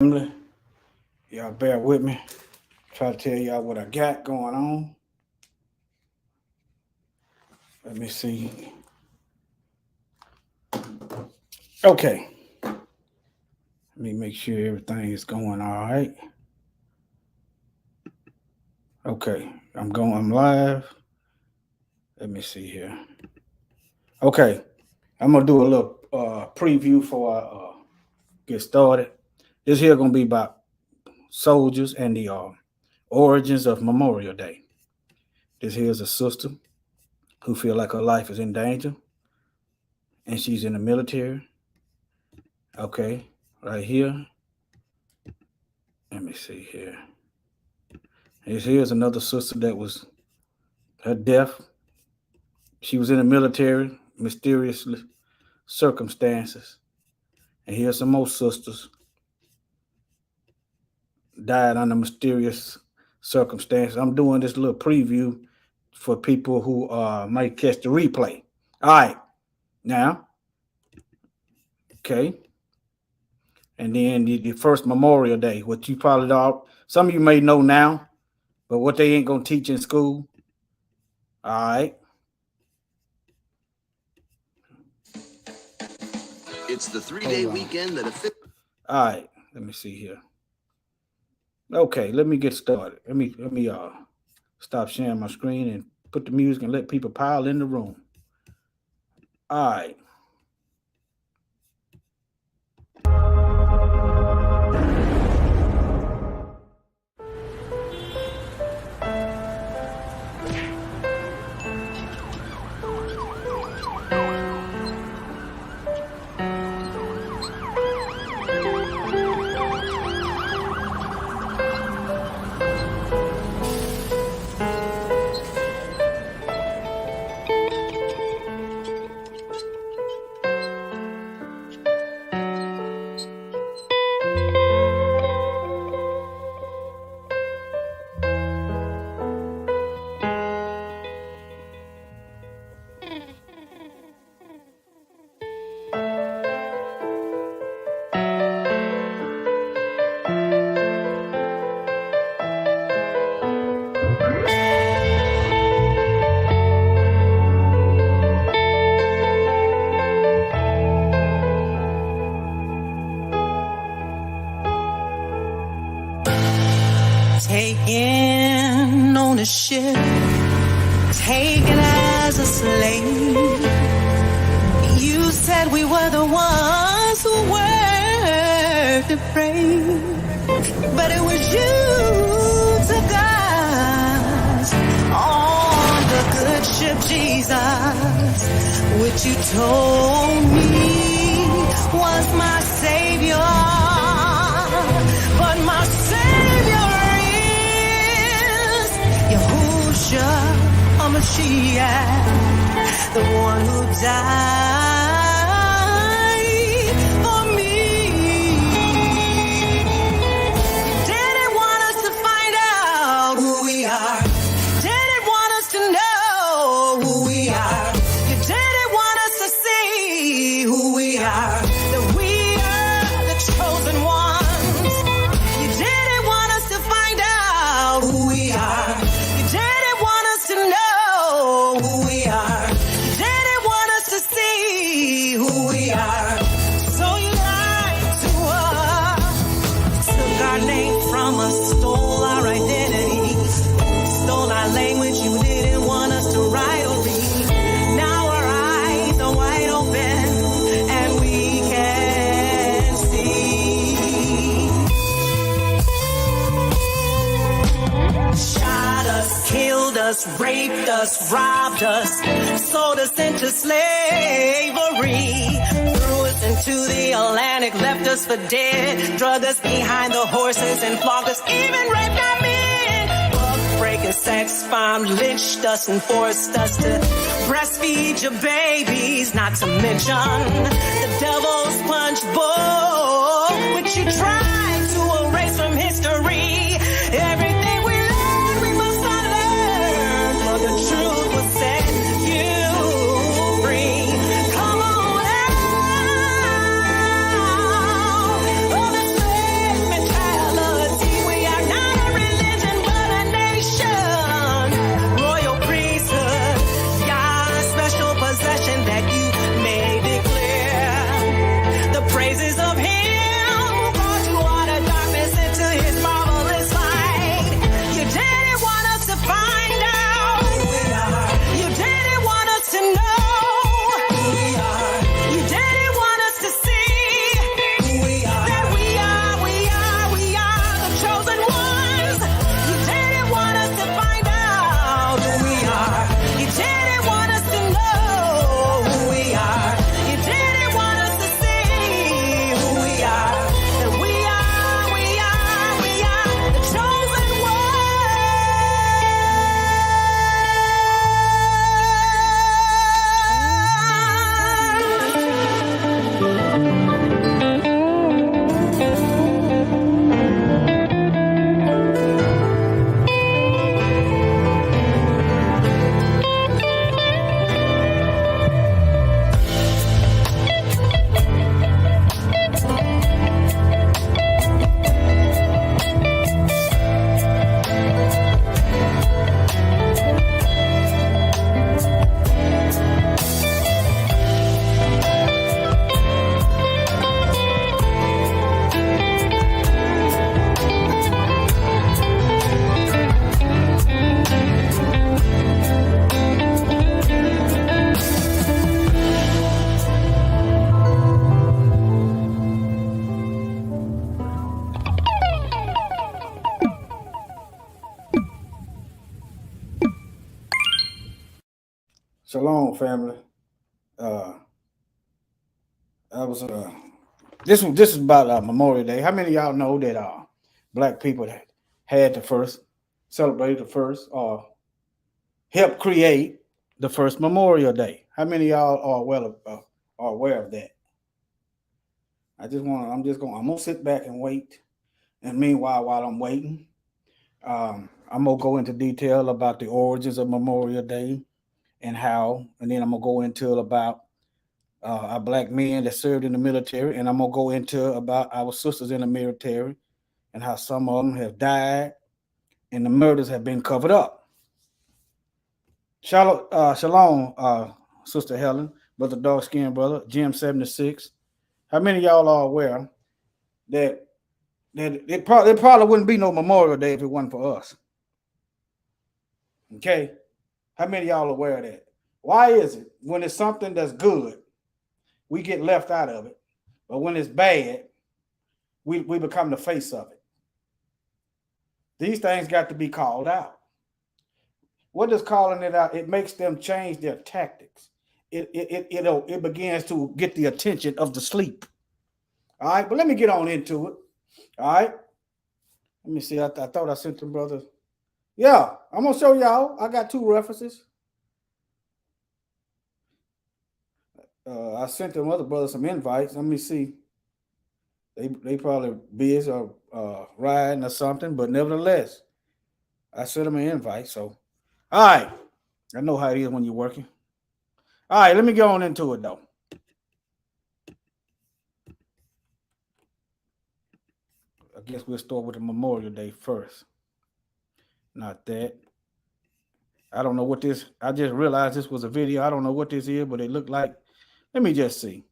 family. Y'all bear with me. Try to tell y'all what I got going on. Let me see. Okay. Let me make sure everything is going all right. Okay. I'm live. Let me see here. Okay. I'm gonna do a little preview before I get started. This here gonna be about soldiers and the origins of Memorial Day. This here is a sister who feel like her life is in danger, and she's in the military. Okay, right here. Let me see here. Here's another sister that was her death. She was in the military, mysterious circumstances. And here's some more sisters died under mysterious circumstances. I'm doing this little preview for people who might catch the replay. All right, now, okay. And then the first Memorial Day, what you probably all, some of you may know now, but what they ain't gonna teach in school. All right. It's the 3-day weekend that all right, let me see here. Okay, let me get started. Let me stop sharing my screen and put the music and let people pile in the room. All right. Taken on a ship, taken as a slave. You said we were the ones who were depraved, but it was you took us on the good ship, Jesus, which you told me was my Savior, but my Savior a Mashiach, the one who died for me. Didn't want us to find out who we are. Didn't want us to know who we are. You didn't want us to see who we are. That we are the chosen ones. You didn't want us to find out who we are. You didn't to know who we are. You didn't want us to see who we are. So you lied to us. Took our name from us, stole our identity, stole our language. You didn't want us to write or read. Now our eyes are wide open and we can see. Shot us, killed us, raped us, robbed us, sold us into slavery, threw us into the Atlantic, left us for dead, drug us behind the horses and flogged us, even raped our men. Buck breaking, sex bombed, lynched us and forced us to breastfeed your babies, not to mention the devil's punch bowl, which you tried to erase from history. Everything we learned, we must unlearn, for the truth will set you free. Come on out of the slave Shalom, family. I was this is about Memorial Day. How many of y'all know that black people had the first celebrated the first or helped create the first Memorial Day? How many of y'all are aware of that? I'm gonna sit back and wait. And meanwhile, while I'm waiting, I'm gonna go into detail about the origins of Memorial Day and how, and then I'm gonna go into about our black men that served in the military, and I'm gonna go into about our sisters in the military and how some of them have died and the murders have been covered up. Shalom, Sister Helen, Brother Dark Skin Brother, Jim 76. How many of y'all are aware that it probably wouldn't be no Memorial Day if it wasn't for us? Okay. How many of y'all are aware of that? Why is it when it's something that's good, we get left out of it, but when it's bad, we become the face of it? These things got to be called out. What is calling it out? It makes them change their tactics. It begins to get the attention of the sleep. All right, but let me get on into it. All right. Let me see. I thought I sent them brothers. Yeah, I'm gonna show y'all. I got two references. I sent them other brothers some invites. Let me see. They probably busy or riding or something, but nevertheless, I sent them an invite. So, all right, I know how it is when you're working. All right, let me get on into it though. I guess we'll start with the Memorial Day first. Not that. I don't know what this. I just realized this was a video. I don't know what this is, but it looked like. Let me just see.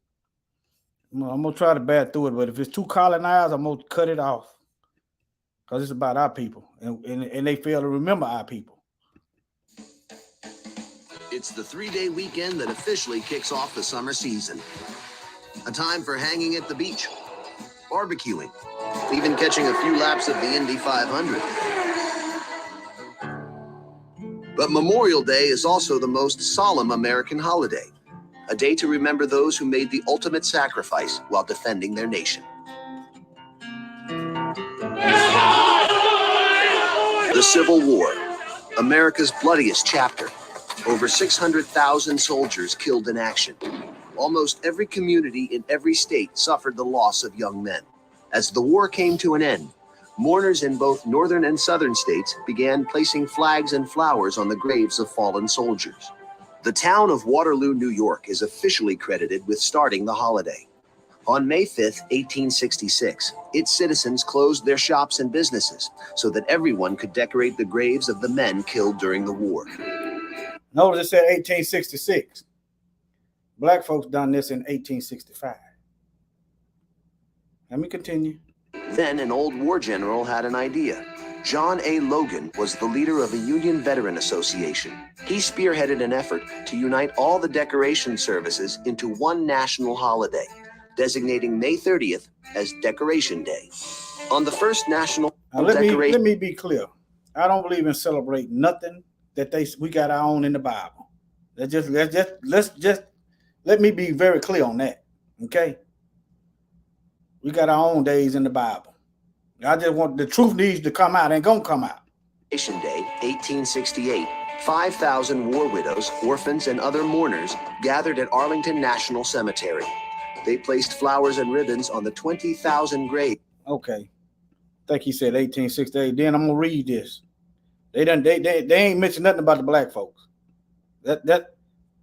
I'm gonna try to bat through it, but if it's too colonized, I'm gonna cut it off because it's about our people, and they fail to remember our people. It's the 3-day weekend that officially kicks off the summer season. A time for hanging at the beach, barbecuing, even catching a few laps of the Indy 500. But Memorial Day is also the most solemn American holiday, a day to remember those who made the ultimate sacrifice while defending their nation. The Civil War, America's bloodiest chapter. Over 600,000 soldiers killed in action. Almost every community in every state suffered the loss of young men. As the war came to an end, mourners in both northern and southern states began placing flags and flowers on the graves of fallen soldiers. The town of Waterloo, New York is officially credited with starting the holiday. On May 5th, 1866, its citizens closed their shops and businesses so that everyone could decorate the graves of the men killed during the war. Notice it said 1866. Black folks done this in 1865. Let me continue. Then an old war general had an idea. John A. Logan was the leader of a Union Veteran Association. He spearheaded an effort to unite all the decoration services into one national holiday, designating May 30th as Decoration Day. On the first national decoration... Let me be clear. I don't believe in celebrating nothing that we got our own in the Bible. Let me be very clear on that. Okay? We got our own days in the Bible. I just want the truth needs to come out. Ain't gonna come out. Decoration Day, 1868. 5,000 war widows, orphans, and other mourners gathered at Arlington National Cemetery. They placed flowers and ribbons on the 20,000 graves. Okay. I think he said 1868. Then I'm gonna read this. They ain't mentioned nothing about the black folks.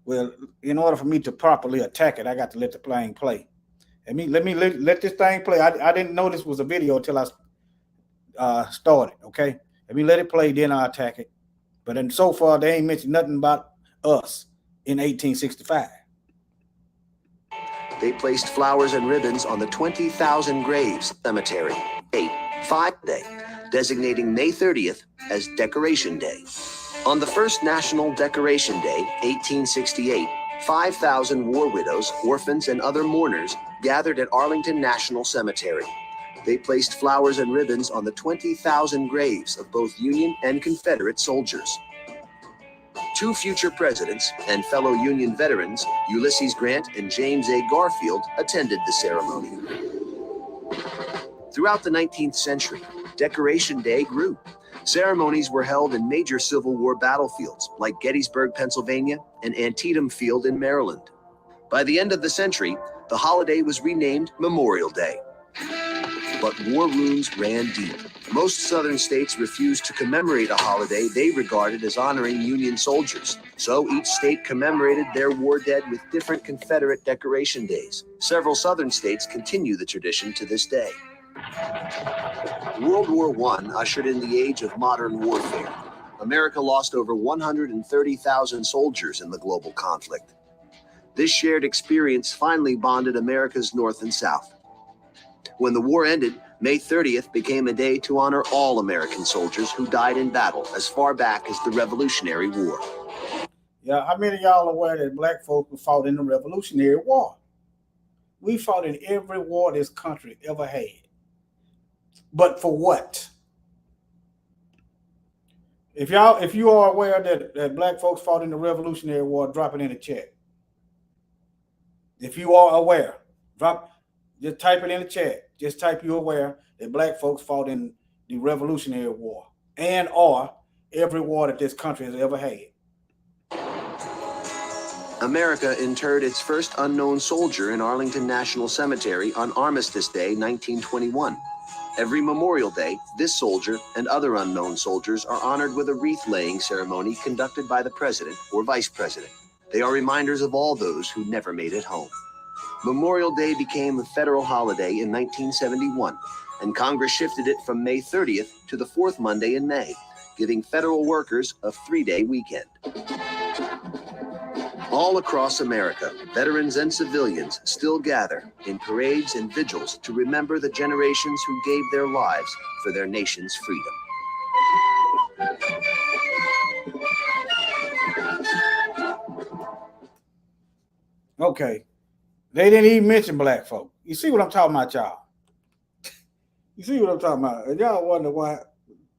Well, in order for me to properly attack it, I got to let the thing play. Let this thing play. I didn't know this was a video until I started. Okay, let me let it play, then I'll attack it. But then so far they ain't mentioned nothing about us in 1865. They placed flowers and ribbons on the 20,000 graves cemetery. 5-day, designating May 30th as Decoration Day. On the first National Decoration Day, 1868, 5,000 war widows, orphans, and other mourners gathered at Arlington National Cemetery. They placed flowers and ribbons on the 20,000 graves of both Union and Confederate soldiers. Two future presidents and fellow Union veterans, Ulysses Grant and James A. Garfield, attended the ceremony. Throughout the 19th century, Decoration Day grew. Ceremonies were held in major Civil War battlefields like Gettysburg, Pennsylvania, and Antietam Field in Maryland. By the end of the century, the holiday was renamed Memorial Day. But war wounds ran deep. Most Southern states refused to commemorate a holiday they regarded as honoring Union soldiers. So each state commemorated their war dead with different Confederate decoration days. Several Southern states continue the tradition to this day. World War I ushered in the age of modern warfare. America lost over 130,000 soldiers in the global conflict. This shared experience finally bonded America's North and South. When the war ended, May 30th became a day to honor all American soldiers who died in battle as far back as the Revolutionary War. Yeah, how many of y'all are aware that black folk fought in the Revolutionary War? We fought in every war this country ever had. But for what? If you are aware that black folks fought in the Revolutionary War, drop it in the chat. If you are aware, just type it in the chat. Just type you're aware that black folks fought in the Revolutionary War and or every war that this country has ever had. America interred its first unknown soldier in Arlington National Cemetery on Armistice Day, 1921. Every Memorial Day, this soldier and other unknown soldiers are honored with a wreath-laying ceremony conducted by the president or vice president. They are reminders of all those who never made it home. Memorial Day became a federal holiday in 1971, and Congress shifted it from May 30th to the fourth Monday in May, giving federal workers a 3-day weekend. All across America, veterans and civilians still gather in parades and vigils to remember the generations who gave their lives for their nation's freedom. Okay. They didn't even mention black folk. You see what I'm talking about, y'all? You see what I'm talking about? And y'all wonder why.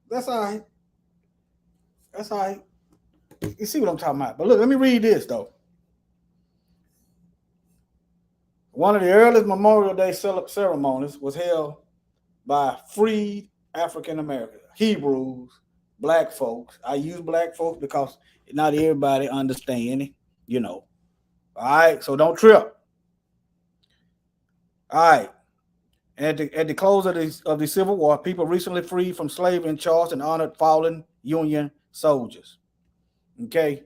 That's all right. That's all right. You see what I'm talking about. But look, let me read this, though. One of the earliest Memorial Day ceremonies was held by freed African Americans, Hebrews, black folks. I use black folks because not everybody understand it, you know. All right, so don't trip. All right. At the close of the Civil War, people recently freed from slavery in Charleston honored fallen Union soldiers. Okay.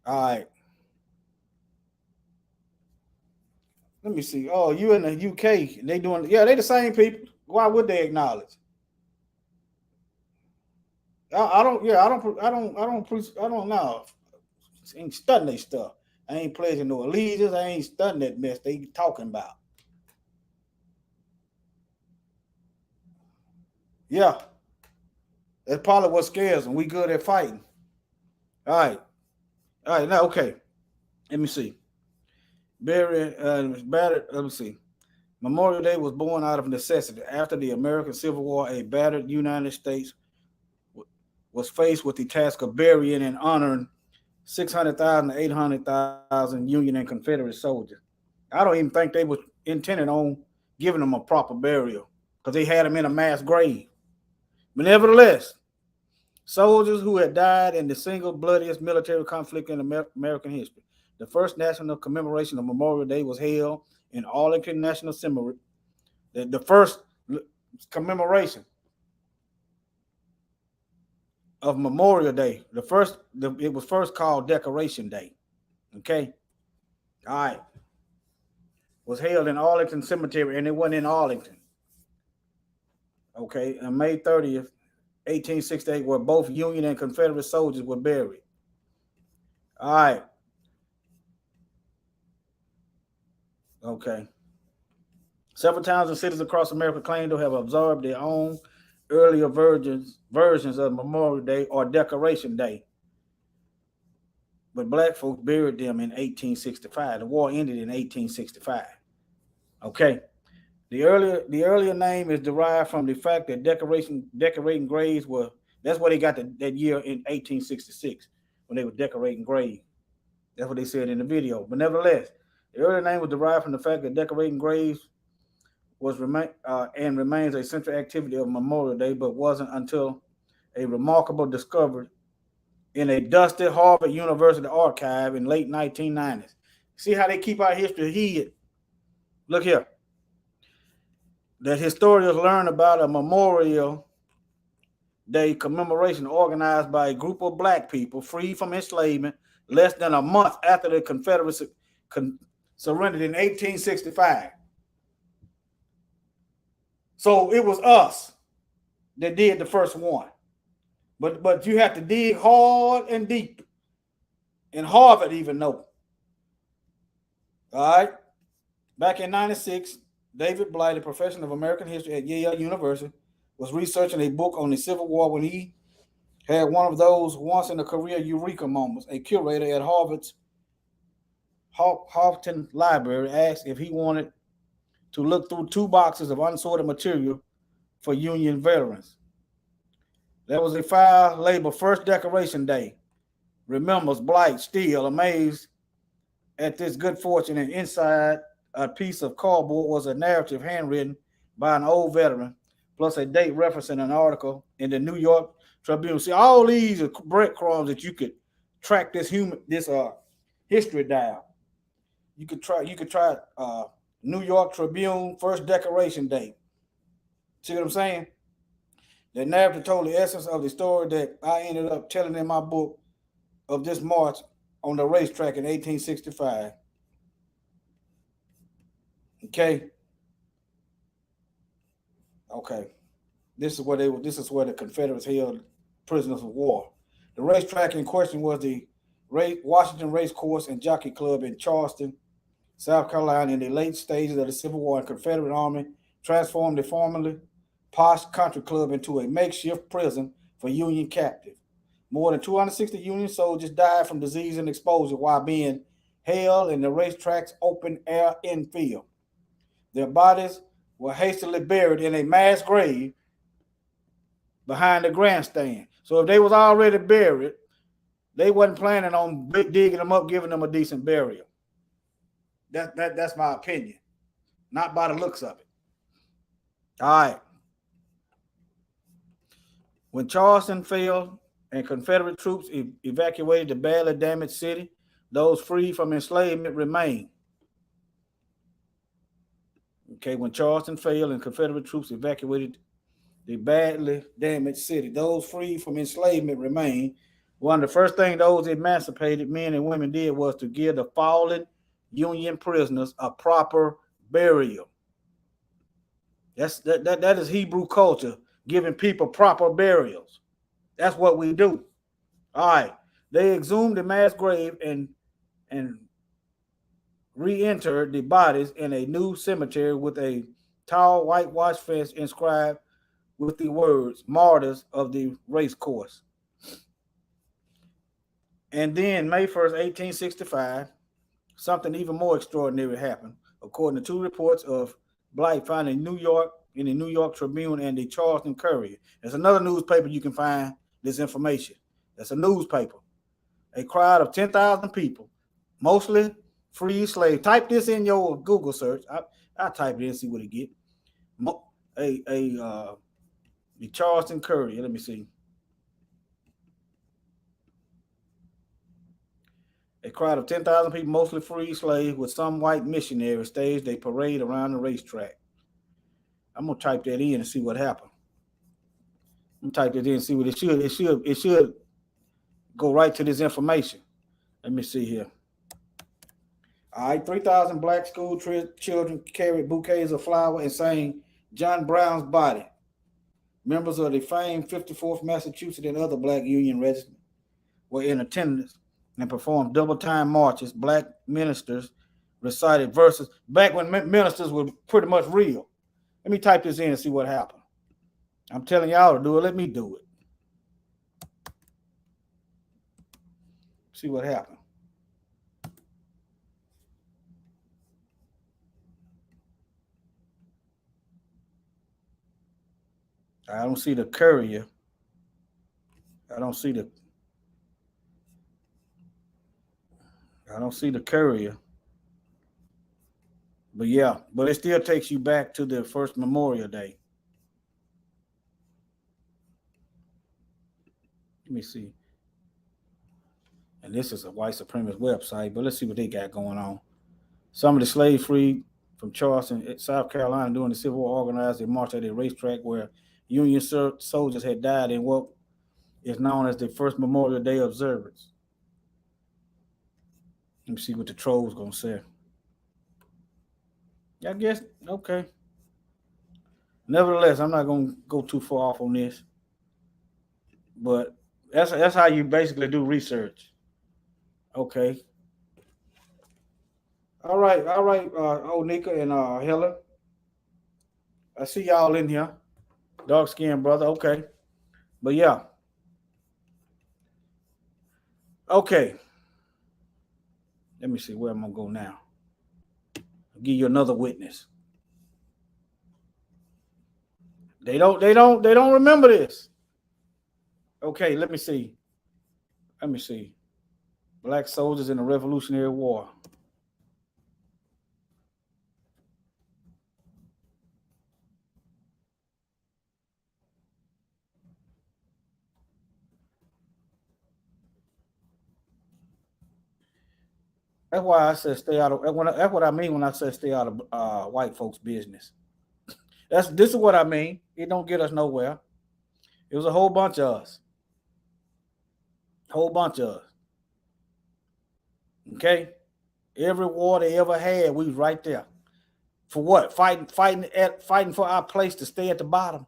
All right. Let me see. Oh, you in the UK? They doing? Yeah, they the same people. Why would they acknowledge? I don't know. I ain't studying their stuff. I ain't pledging no allegiance. I ain't studying that mess they talking about. Yeah, that's probably what scares them. We good at fighting. All right. Now, okay. Let me see. Battered. Let me see. Memorial Day was born out of necessity. After the American Civil War, a battered United States was faced with the task of burying and honoring 600,000 to 800,000 Union and Confederate soldiers. I don't even think they were intended on giving them a proper burial because they had them in a mass grave. But nevertheless, soldiers who had died in the single bloodiest military conflict in American history. The first national commemoration of Memorial Day was held in Arlington National Cemetery. The first commemoration of Memorial Day. It was first called Decoration Day. Okay. All right. Was held in Arlington Cemetery, and it wasn't in Arlington. Okay. On May 30th, 1868, where both Union and Confederate soldiers were buried. All right. Okay. Several towns and cities across America claim to have observed their own earlier versions of Memorial Day or Decoration Day. But black folks buried them in 1865. The war ended in 1865. Okay. The earlier name is derived from the fact that decorating graves that's where they got that year in 1866. when they were decorating graves. That's what they said in the video. But nevertheless, the early name was derived from the fact that decorating graves and remains a central activity of Memorial Day, but wasn't until a remarkable discovery in a dusty Harvard University archive in late 1990s. See how they keep our history hid? Look here. That historians learn about a Memorial Day commemoration organized by a group of black people freed from enslavement less than a month after the Confederacy surrendered in 1865. So it was us that did the first one. But you have to dig hard and deep. And Harvard even know. All right. Back in 96, David Blight, a professor of American history at Yale University, was researching a book on the Civil War when he had one of those once in a career eureka moments. A curator at Harvard's Houghton Library asked if he wanted to look through 2 boxes of unsorted material for Union veterans. There was a file labeled First Decoration Day. Remembers Blight still amazed at this good fortune, and inside a piece of cardboard was a narrative handwritten by an old veteran, plus a date referencing an article in the New York Tribune. See, all these are breadcrumbs that you could track this history down. You could try New York Tribune First Decoration Day. See what I'm saying? The narrative told the essence of the story that I ended up telling in my book of this march on the racetrack in 1865. Okay. This is where the Confederates held prisoners of war. The racetrack in question was the Washington Race Course and Jockey Club in Charleston, South Carolina. In the late stages of the Civil War, the Confederate Army transformed the formerly posh country club into a makeshift prison for Union captives. More than 260 Union soldiers died from disease and exposure while being held in the racetrack's open air infield. Their bodies were hastily buried in a mass grave behind the grandstand. So if they was already buried, they wasn't planning on digging them up, giving them a decent burial. That's my opinion, not by the looks of it. All right. When Charleston fell and Confederate troops evacuated the badly damaged city, those freed from enslavement remained. Okay, when Charleston fell and Confederate troops evacuated the badly damaged city, those freed from enslavement remained. One of the first things those emancipated men and women did was to give the fallen Union prisoners a proper burial. That is Hebrew culture, giving people proper burials. That's what we do. All right. They exhumed the mass grave and re-entered the bodies in a new cemetery with a tall whitewashed fence inscribed with the words "Martyrs of the Race Course." And then May 1st, 1865, something even more extraordinary happened. According to 2 reports of Blight found in the New York Tribune and the Charleston Courier. There's another newspaper you can find this information. That's a newspaper. A crowd of 10,000 people, mostly free slaves. Type this in your Google search. I type it in and see what it get. The Charleston Courier. Let me see. A crowd of 10,000 people, mostly free slaves, with some white missionaries, staged a parade around the racetrack. I'm gonna type that in and see what happened. I'm gonna type that in and see what it should. It should go right to this information. Let me see here. All right, 3,000 black school children carried bouquets of flowers and sang John Brown's Body. Members of the famed 54th Massachusetts and other black Union regiments were in attendance and performed double-time marches. Black ministers recited verses back when ministers were pretty much real. Let me type this in and see what happened. I'm telling y'all to do it. Let me do it. See what happened. I don't see the Courier. I don't see the. I don't see the courier. But yeah, but it still takes you back to the first Memorial Day. Let me see. And this is a white supremacist website, but let's see what they got going on. Some of the slaves freed from Charleston, South Carolina during the Civil War organized a march at a racetrack where Union soldiers had died in what is known as the first Memorial Day observance. Let me see what the troll's gonna say. I guess okay. Nevertheless, I'm not gonna go too far off on this, but that's how you basically do research. Okay. All right, Nika and Helen. I see y'all in here. Dark skinned brother. Okay. But yeah. Okay. Let me see where I'm gonna go now. I'll give you another witness. They don't remember this. Okay, let me see. Let me see. Black soldiers in the Revolutionary War. That's why I said stay out of. That's what I mean when I say stay out of white folks' business. This is what I mean. It don't get us nowhere. It was a whole bunch of us. Whole bunch of us. Okay, every war they ever had, we was right there. For what? Fighting for our place to stay at the bottom.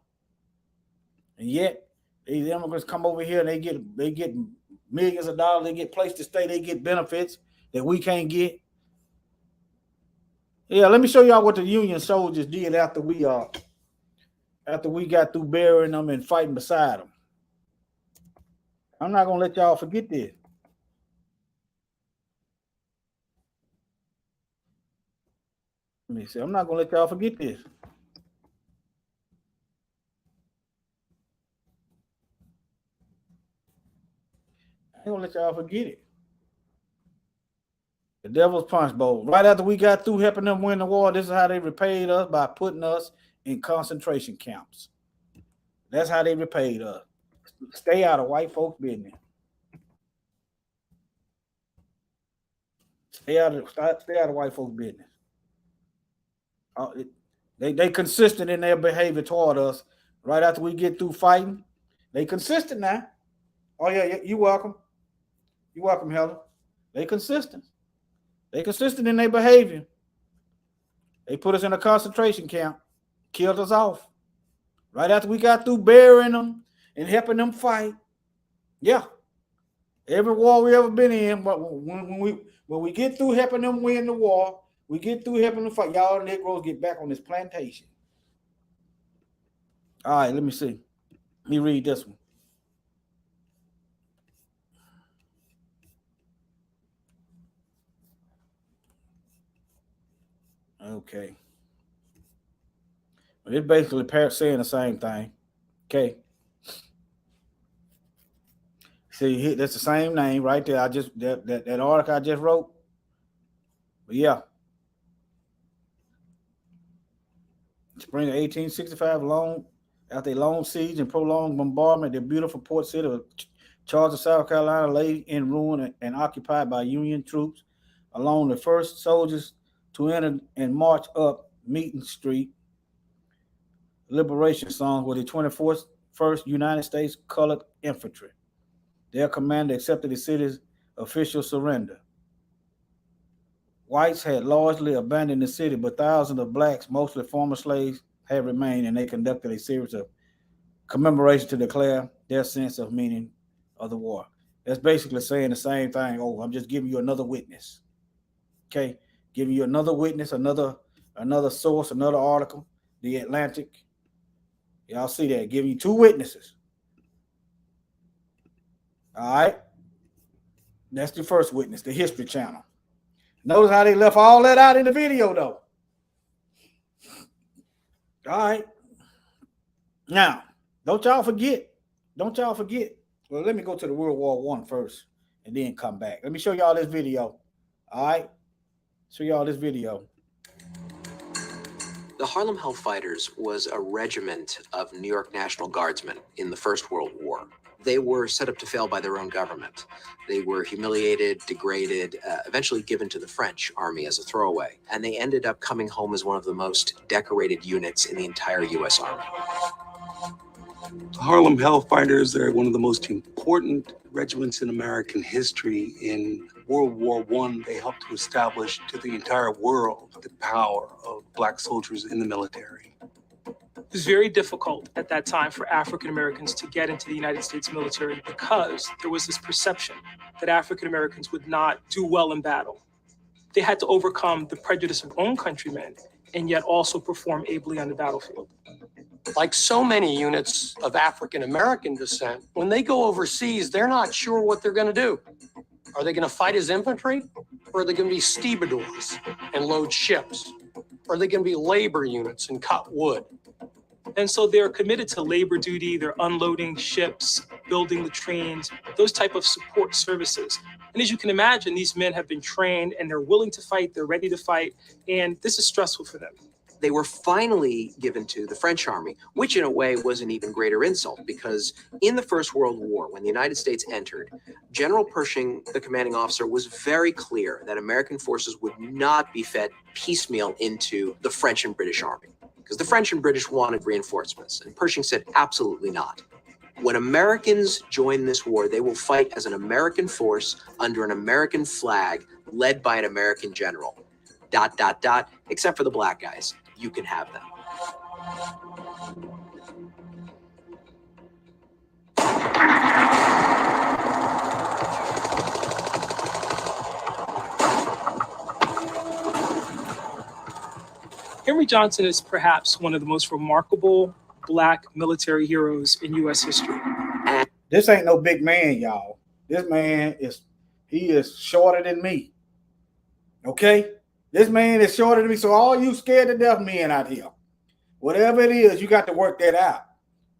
And yet, these immigrants come over here and they get millions of dollars. They get place to stay. They get benefits that we can't get. Yeah, let me show y'all what the Union soldiers did after we got through burying them and fighting beside them. I'm not gonna let y'all forget this. Let me see. I'm not gonna let y'all forget this. I ain't gonna let y'all forget it. The Devil's Punch Bowl. Right after we got through helping them win the war, this is how they repaid us by putting us in concentration camps. That's how they repaid us. Stay out of white folks' business. Stay out of white folks' business. They consistent in their behavior toward us. Right after we get through fighting, they consistent now. Oh yeah, you welcome. You welcome, Helen. They consistent. They consistent in their behavior. They put us in a concentration camp, killed us off. Right after we got through burying them and helping them fight. Yeah. Every war we ever been in, but when we get through helping them win the war, we get through helping them fight. Y'all Negroes get back on this plantation. All right, let me see. Let me read this one. Okay. But it's basically saying the same thing. Okay. See, that's the same name right there. That article I just wrote. But yeah. Spring of 1865, after a long siege and prolonged bombardment, the beautiful port city of Charleston, South Carolina, lay in ruin and occupied by Union troops. Along the first soldiers to enter and march up Meeting Street. Liberation songs were the 21st United States Colored Infantry. Their commander accepted the city's official surrender. Whites had largely abandoned the city, but thousands of blacks, mostly former slaves, had remained, and they conducted a series of commemorations to declare their sense of meaning of the war. That's basically saying the same thing over. I'm just giving you another witness. Okay, giving you another witness, another source, another article. The Atlantic. Y'all see that? Giving you two witnesses. All right. That's the first witness, the History Channel. Notice how they left all that out in the video, though. All right. Now, don't y'all forget. Well, let me go to the World War I first and then come back. Let me show y'all this video. All right. Show y'all this video. The Harlem Hellfighters was a regiment of New York National Guardsmen in the First World War. They were set up to fail by their own government. They were humiliated, degraded, eventually given to the French army as a throwaway. And they ended up coming home as one of the most decorated units in the entire U.S. Army. The Harlem Hellfighters are one of the most important regiments in American history. In World War I, they helped to establish to the entire world the power of Black soldiers in the military. It was very difficult at that time for African Americans to get into the United States military because there was this perception that African Americans would not do well in battle. They had to overcome the prejudice of own countrymen and yet also perform ably on the battlefield. Like so many units of African American descent, when they go overseas, they're not sure what they're going to do. Are they going to fight as infantry? Or are they going to be stevedores and load ships? Or are they going to be labor units and cut wood? And so they're committed to labor duty, they're unloading ships, building the trains, those type of support services. And as you can imagine, these men have been trained and they're willing to fight, they're ready to fight, and this is stressful for them. They were finally given to the French army, which in a way was an even greater insult because in the First World War, when the United States entered, General Pershing, the commanding officer, was very clear that American forces would not be fed piecemeal into the French and British army because the French and British wanted reinforcements. And Pershing said, absolutely not. When Americans join this war, they will fight as an American force under an American flag led by an American general. ... Except for the black guys. You can have them. Henry Johnson is perhaps one of the most remarkable Black military heroes in U.S. history. This ain't no big man, y'all. This man he is shorter than me. Okay? This man is shorter than me. So all you scared to death men out here, whatever it is, you got to work that out.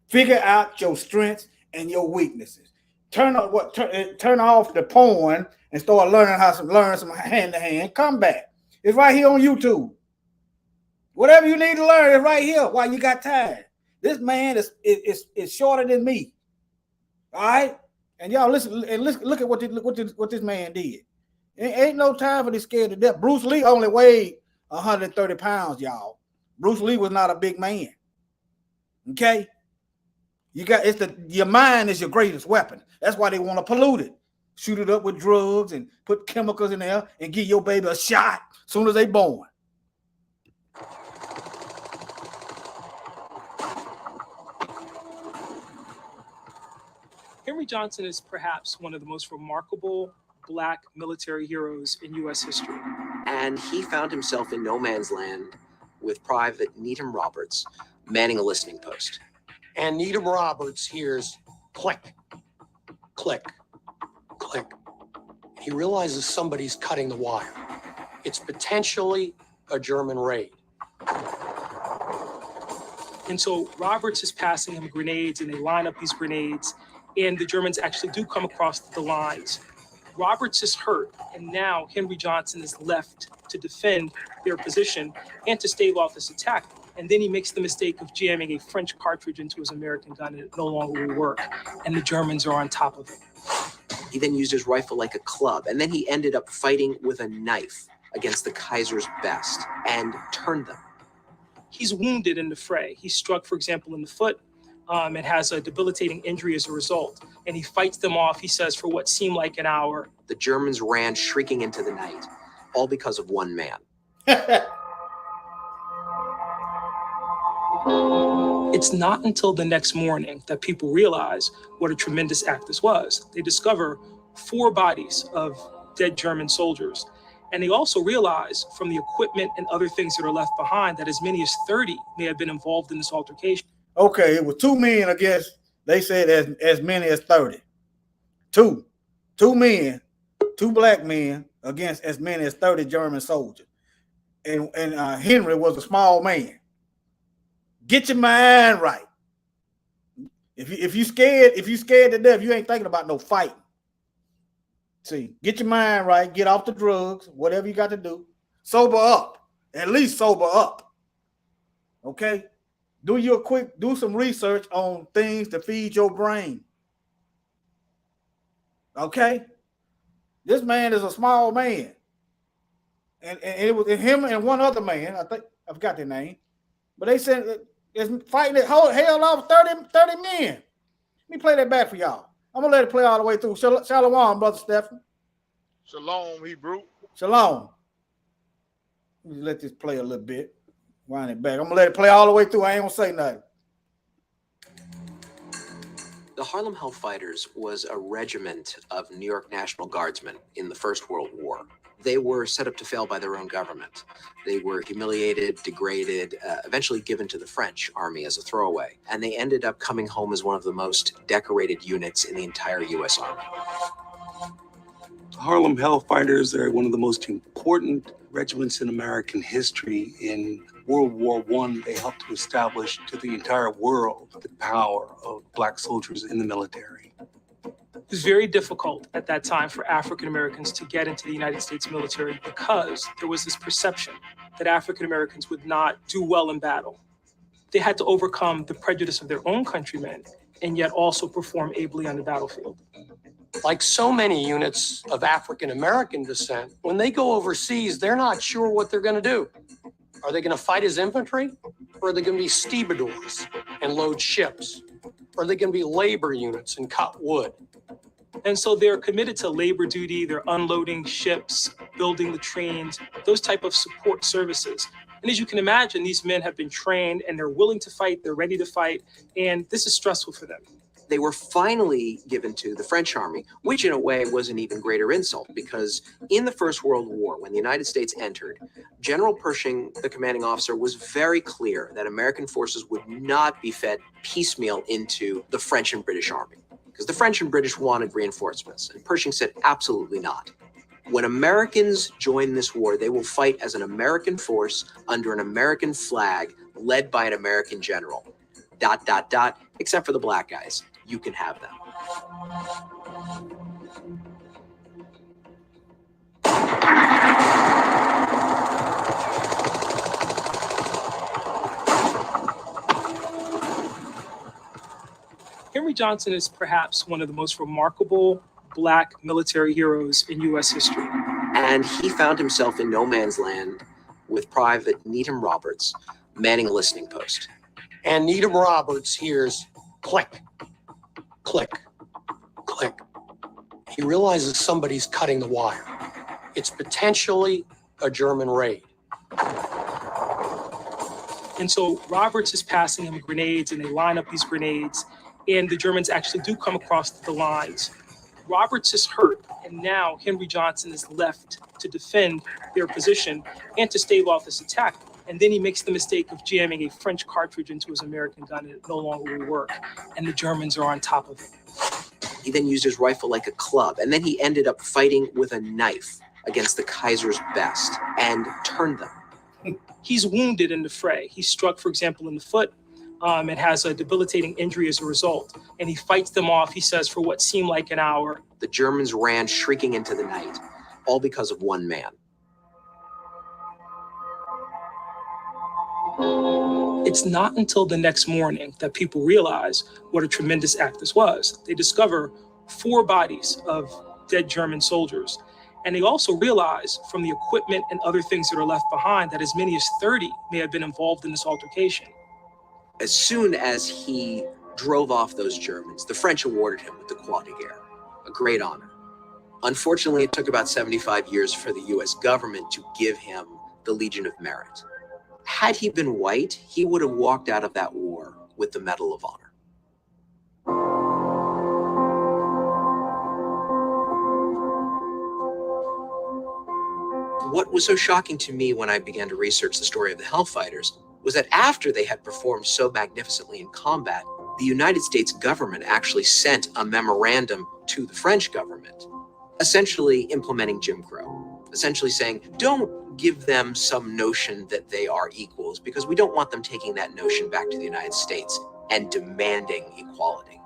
Figure out your strengths and your weaknesses. Turn off the porn and start learn some hand-to-hand combat. It's right here on YouTube. Whatever you need to learn is right here while you got time. This man is shorter than me. All right? And y'all listen and look at what this man did. Ain't no time for this scared to death. Bruce Lee only weighed 130 pounds, y'all. Bruce Lee was not a big man. Okay? Your mind is your greatest weapon. That's why they want to pollute it. Shoot it up with drugs and put chemicals in there and give your baby a shot as soon as they born. Henry Johnson is perhaps one of the most remarkable Black military heroes in U.S. history. And he found himself in no man's land with Private Needham Roberts manning a listening post. And Needham Roberts hears click, click, click. He realizes somebody's cutting the wire. It's potentially a German raid. And so Roberts is passing him grenades and they line up these grenades and the Germans actually do come across the lines. Roberts is hurt, and now Henry Johnson is left to defend their position and to stave off this attack. And then he makes the mistake of jamming a French cartridge into his American gun, and it no longer will work. And the Germans are on top of it. He then used his rifle like a club, and then he ended up fighting with a knife against the Kaiser's best and turned them. He's wounded in the fray. He's struck, for example, in the foot, and has a debilitating injury as a result. And he fights them off, he says, for what seemed like an hour. The Germans ran shrieking into the night, all because of one man. It's not until the next morning that people realize what a tremendous act this was. They discover 4 bodies of dead German soldiers. And they also realize from the equipment and other things that are left behind that as many as 30 may have been involved in this altercation. Okay, it was 2 men against, they said as many as 30. Two men, 2 black men against as many as 30 German soldiers. And Henry was a small man. Get your mind right. If you scared to death, you ain't thinking about no fighting. See, get your mind right, get off the drugs, whatever you got to do. Sober up. At least sober up. Okay? Do some research on things to feed your brain. Okay? This man is a small man. And it was him and one other man, I think I forgot their name. But they said it's fighting the whole hell off 30 men. Let me play that back for y'all. I'm gonna let it play all the way through. Shalom, Brother Stephen. Shalom, Hebrew. Shalom. Let me let this play a little bit. Wind it back. I'm gonna let it play all the way through. I ain't gonna say nothing. The Harlem Hellfighters was a regiment of New York National Guardsmen in the First World War. They were set up to fail by their own government. They were humiliated, degraded, eventually given to the French army as a throwaway. And they ended up coming home as one of the most decorated units in the entire U.S. Army. The Harlem Hellfighters are one of the most important regiments in American history. In World War I, they helped to establish to the entire world the power of Black soldiers in the military. It was very difficult at that time for African Americans to get into the United States military because there was this perception that African Americans would not do well in battle. They had to overcome the prejudice of their own countrymen and yet also perform ably on the battlefield. Like so many units of African American descent, when they go overseas, they're not sure what they're going to do. Are they going to fight as infantry? Or are they going to be stevedores and load ships? Or are they going to be labor units and cut wood? And so they're committed to labor duty, they're unloading ships, building the trains, those type of support services. And as you can imagine, these men have been trained and they're willing to fight, they're ready to fight, and this is stressful for them. They were finally given to the French army, which in a way was an even greater insult because in the First World War, when the United States entered, General Pershing, the commanding officer, was very clear that American forces would not be fed piecemeal into the French and British army because the French and British wanted reinforcements, and Pershing said absolutely not. When Americans join this war, they will fight as an American force under an American flag led by an American general. ... except for the black guys. You can have them. Henry Johnson is perhaps one of the most remarkable Black military heroes in U.S. history. And he found himself in no man's land with Private Needham Roberts manning a listening post. And Needham Roberts hears click, click, click. He realizes somebody's cutting the wire. It's potentially a German raid. And so Roberts is passing him grenades, and they line up these grenades, and the Germans actually do come across the lines. Roberts is hurt, and now Henry Johnson is left to defend their position and to stave off this attack. And then he makes the mistake of jamming a French cartridge into his American gun, and it no longer will work. And the Germans are on top of him. He then used his rifle like a club, and then he ended up fighting with a knife against the Kaiser's best and turned them. He's wounded in the fray. He's struck, for example, in the foot, and has a debilitating injury as a result. And he fights them off, he says, for what seemed like an hour. The Germans ran shrieking into the night, all because of one man. It's not until the next morning that people realize what a tremendous act this was. They discover 4 bodies of dead German soldiers. And they also realize from the equipment and other things that are left behind that as many as 30 may have been involved in this altercation. As soon as he drove off those Germans, the French awarded him with the Croix de Guerre, a great honor. Unfortunately, it took about 75 years for the US government to give him the Legion of Merit. Had he been white, he would have walked out of that war with the Medal of Honor. What was so shocking to me when I began to research the story of the Hellfighters was that after they had performed so magnificently in combat, the United States government actually sent a memorandum to the French government, essentially implementing Jim Crow, essentially saying, don't give them some notion that they are equals, because we don't want them taking that notion back to the United States and demanding equality.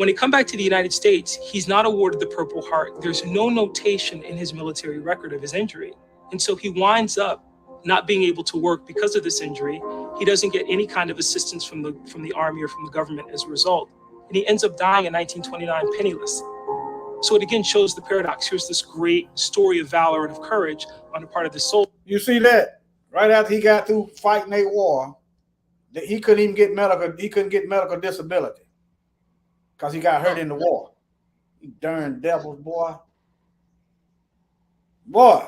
When he come back to the United States, he's not awarded the Purple Heart. There's no notation in his military record of his injury. And so he winds up not being able to work because of this injury. He doesn't get any kind of assistance from the army or from the government as a result. And he ends up dying in 1929 penniless. So it again shows the paradox. Here's this great story of valor and of courage on the part of the soldier. You see that? Right after he got through fighting a war, that he couldn't even get medical disability because he got hurt in the war. You darn devils, boy. Boy.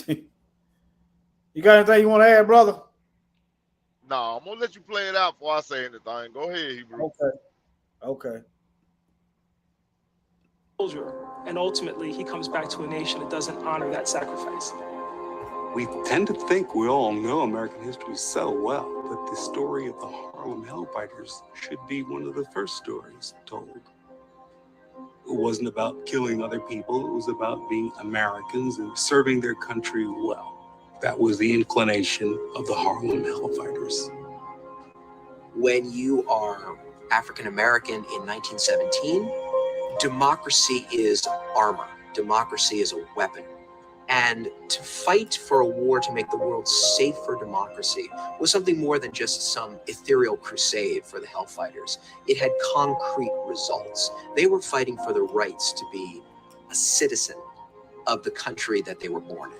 You got anything you want to add, brother? No, I'm gonna let you play it out before I say anything. Go ahead, Hebrew. Okay. Soldier, and ultimately he comes back to a nation that doesn't honor that sacrifice. We tend to think we all know American history so well, but the story of the Harlem Hellfighters should be one of the first stories told. It wasn't about killing other people, it was about being Americans and serving their country well. That was the inclination of the Harlem Hellfighters. When you are African American in 1917, democracy is armor. Democracy is a weapon. And to fight for a war to make the world safe for democracy was something more than just some ethereal crusade for the Hellfighters. It had concrete results. They were fighting for the rights to be a citizen of the country that they were born in.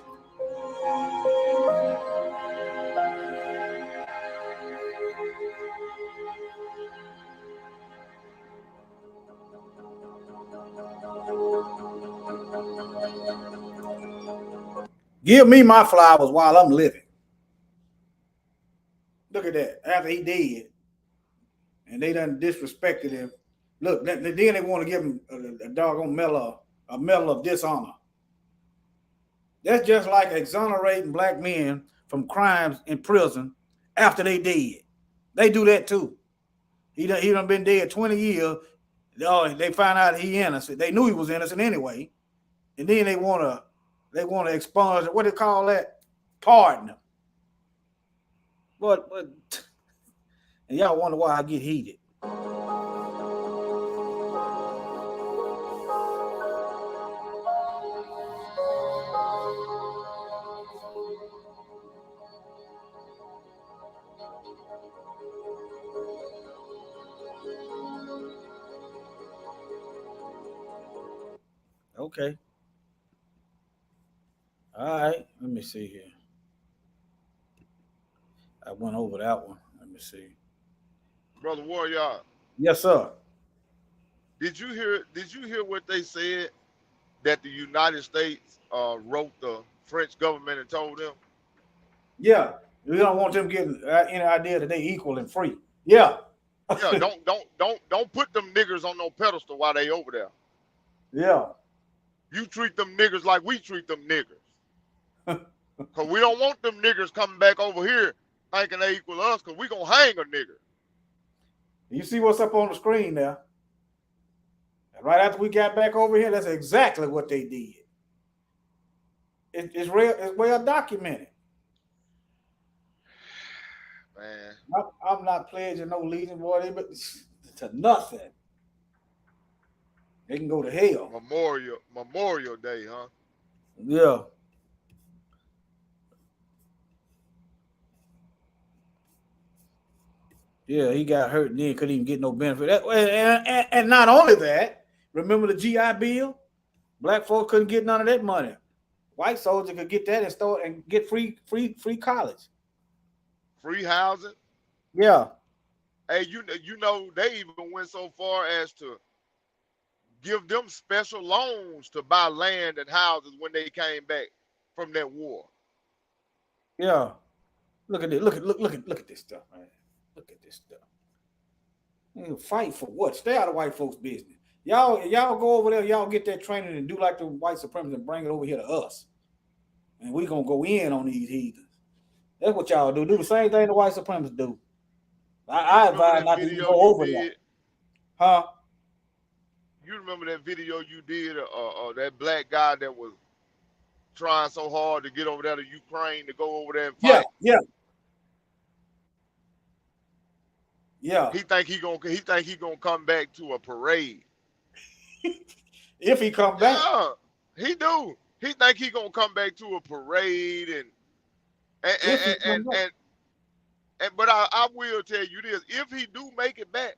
Give me my flowers while I'm living. Look at that. After he did, and they done disrespected him. Look, then they want to give him a doggone medal of dishonor. That's just like exonerating black men from crimes in prison after they did. They do that too. He done been dead 20 years. Oh, they find out he innocent. They knew he was innocent anyway, and then they want to expunge. What do they call that? Pardon him. But and y'all wonder why I get heated. Okay. All right. Let me see here. I went over that one. Let me see. Brother Warrior, Yes, sir. did you hear what they said that the United States wrote the French government and told them? Yeah. We don't want them getting any idea that they equal and free. Yeah. Yeah, don't put them niggers on no pedestal while they over there. Yeah. You treat them niggers like we treat them niggers. Cause we don't want them niggers coming back over here thinking they equal us, cause we gonna hang a nigger. You see what's up on the screen there? And right after we got back over here, that's exactly what they did. It's real. It's well documented. Man, I'm not pledging no legion, boy, but to nothing. They can go to hell. Memorial Day, huh? Yeah. Yeah, he got hurt and then couldn't even get no benefit. And not only that, remember the GI Bill? Black folks couldn't get none of that money. White soldiers could get that and start and get free college. Free housing. Yeah. Hey, you know they even went so far as to give them special loans to buy land and houses when they came back from that war. Yeah. Look at this. Look at this stuff, man. Look at this stuff. You fight for what? Stay out of white folks' business. Y'all go over there, y'all get that training and do like the white supremacists and bring it over here to us. And we gonna go in on these heathens. That's what y'all do. Do the same thing the white supremacists do. I advise not to even go over there. Huh? You remember that video you did that black guy that was trying so hard to get over there to Ukraine to go over there and fight? Yeah. Yeah. He think he gonna come back to a parade. If he come back. Yeah, he do. He think he gonna come back to a parade and If he come back. but I will tell you this: if he do make it back,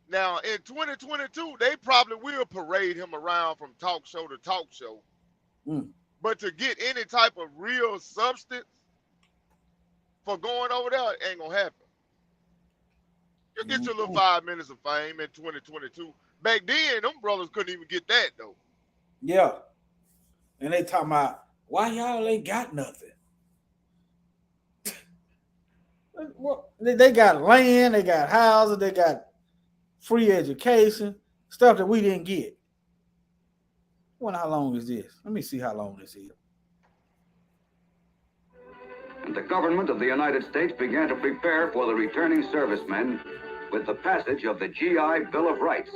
now in 2022, they probably will parade him around from talk show to talk show. Mm. But to get any type of real substance for going over there, ain't gonna happen. You get your little 5 minutes of fame in 2022. Back then, them brothers couldn't even get that though. Yeah. And they talking about why y'all ain't got nothing. Well, they got land, they got houses, they got free education, stuff that we didn't get. Wonder how long is this? Let me see how long this is. And the government of the United States began to prepare for the returning servicemen with the passage of the GI Bill of Rights.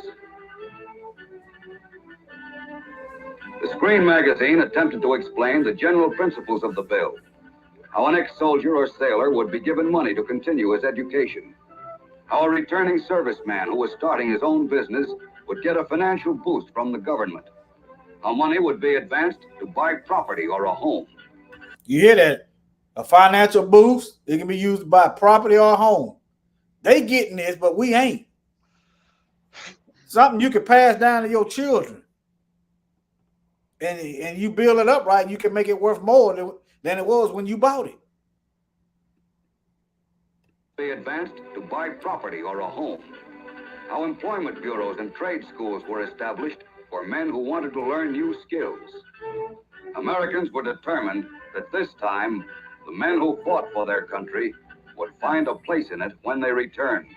The Screen magazine attempted to explain the general principles of the bill, how an ex-soldier or sailor would be given money to continue his education, how a returning serviceman who was starting his own business would get a financial boost from the government, how money would be advanced to buy property or a home. You hear that? A financial boost, it can be used to buy property or a home. They getting this, but we ain't. Something you can pass down to your children. And you build it up right, you can make it worth more than it was when you bought it. Be advanced to buy property or a home. How employment bureaus and trade schools were established for men who wanted to learn new skills. Americans were determined that this time, the men who fought for their country would find a place in it when they returned.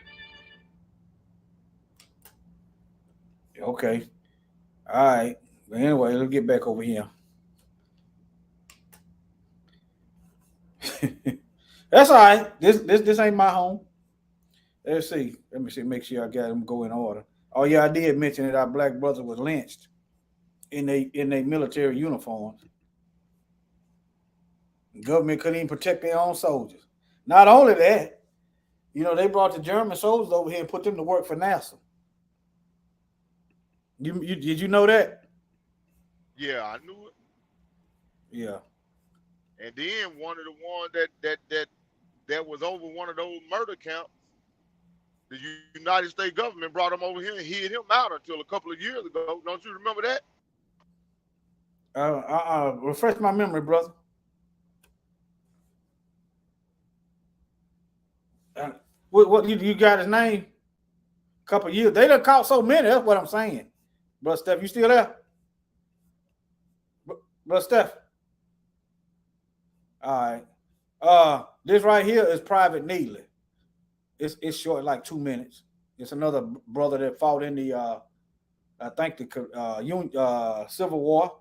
Okay. All right. But anyway, let's get back over here. That's all right. This ain't my home. Let's see. Let me see. Make sure I got them go in order. Oh yeah, I did mention that our black brother was lynched in their military uniforms. The government couldn't even protect their own soldiers. Not only that, they brought the German soldiers over here and put them to work for NASA. Did you know that? Yeah, I knew it. Yeah. And then one of the ones that was over one of those murder counts, the United States government brought him over here and hid him out until a couple of years ago. Don't you remember that? Refresh my memory, brother. What you got his name? A couple of years. They done caught so many. That's what I'm saying. Brother Steph, you still there? Brother Steph. All right. This right here is Private Neely. It's short, like 2 minutes. It's another brother that fought in the I think the Civil War.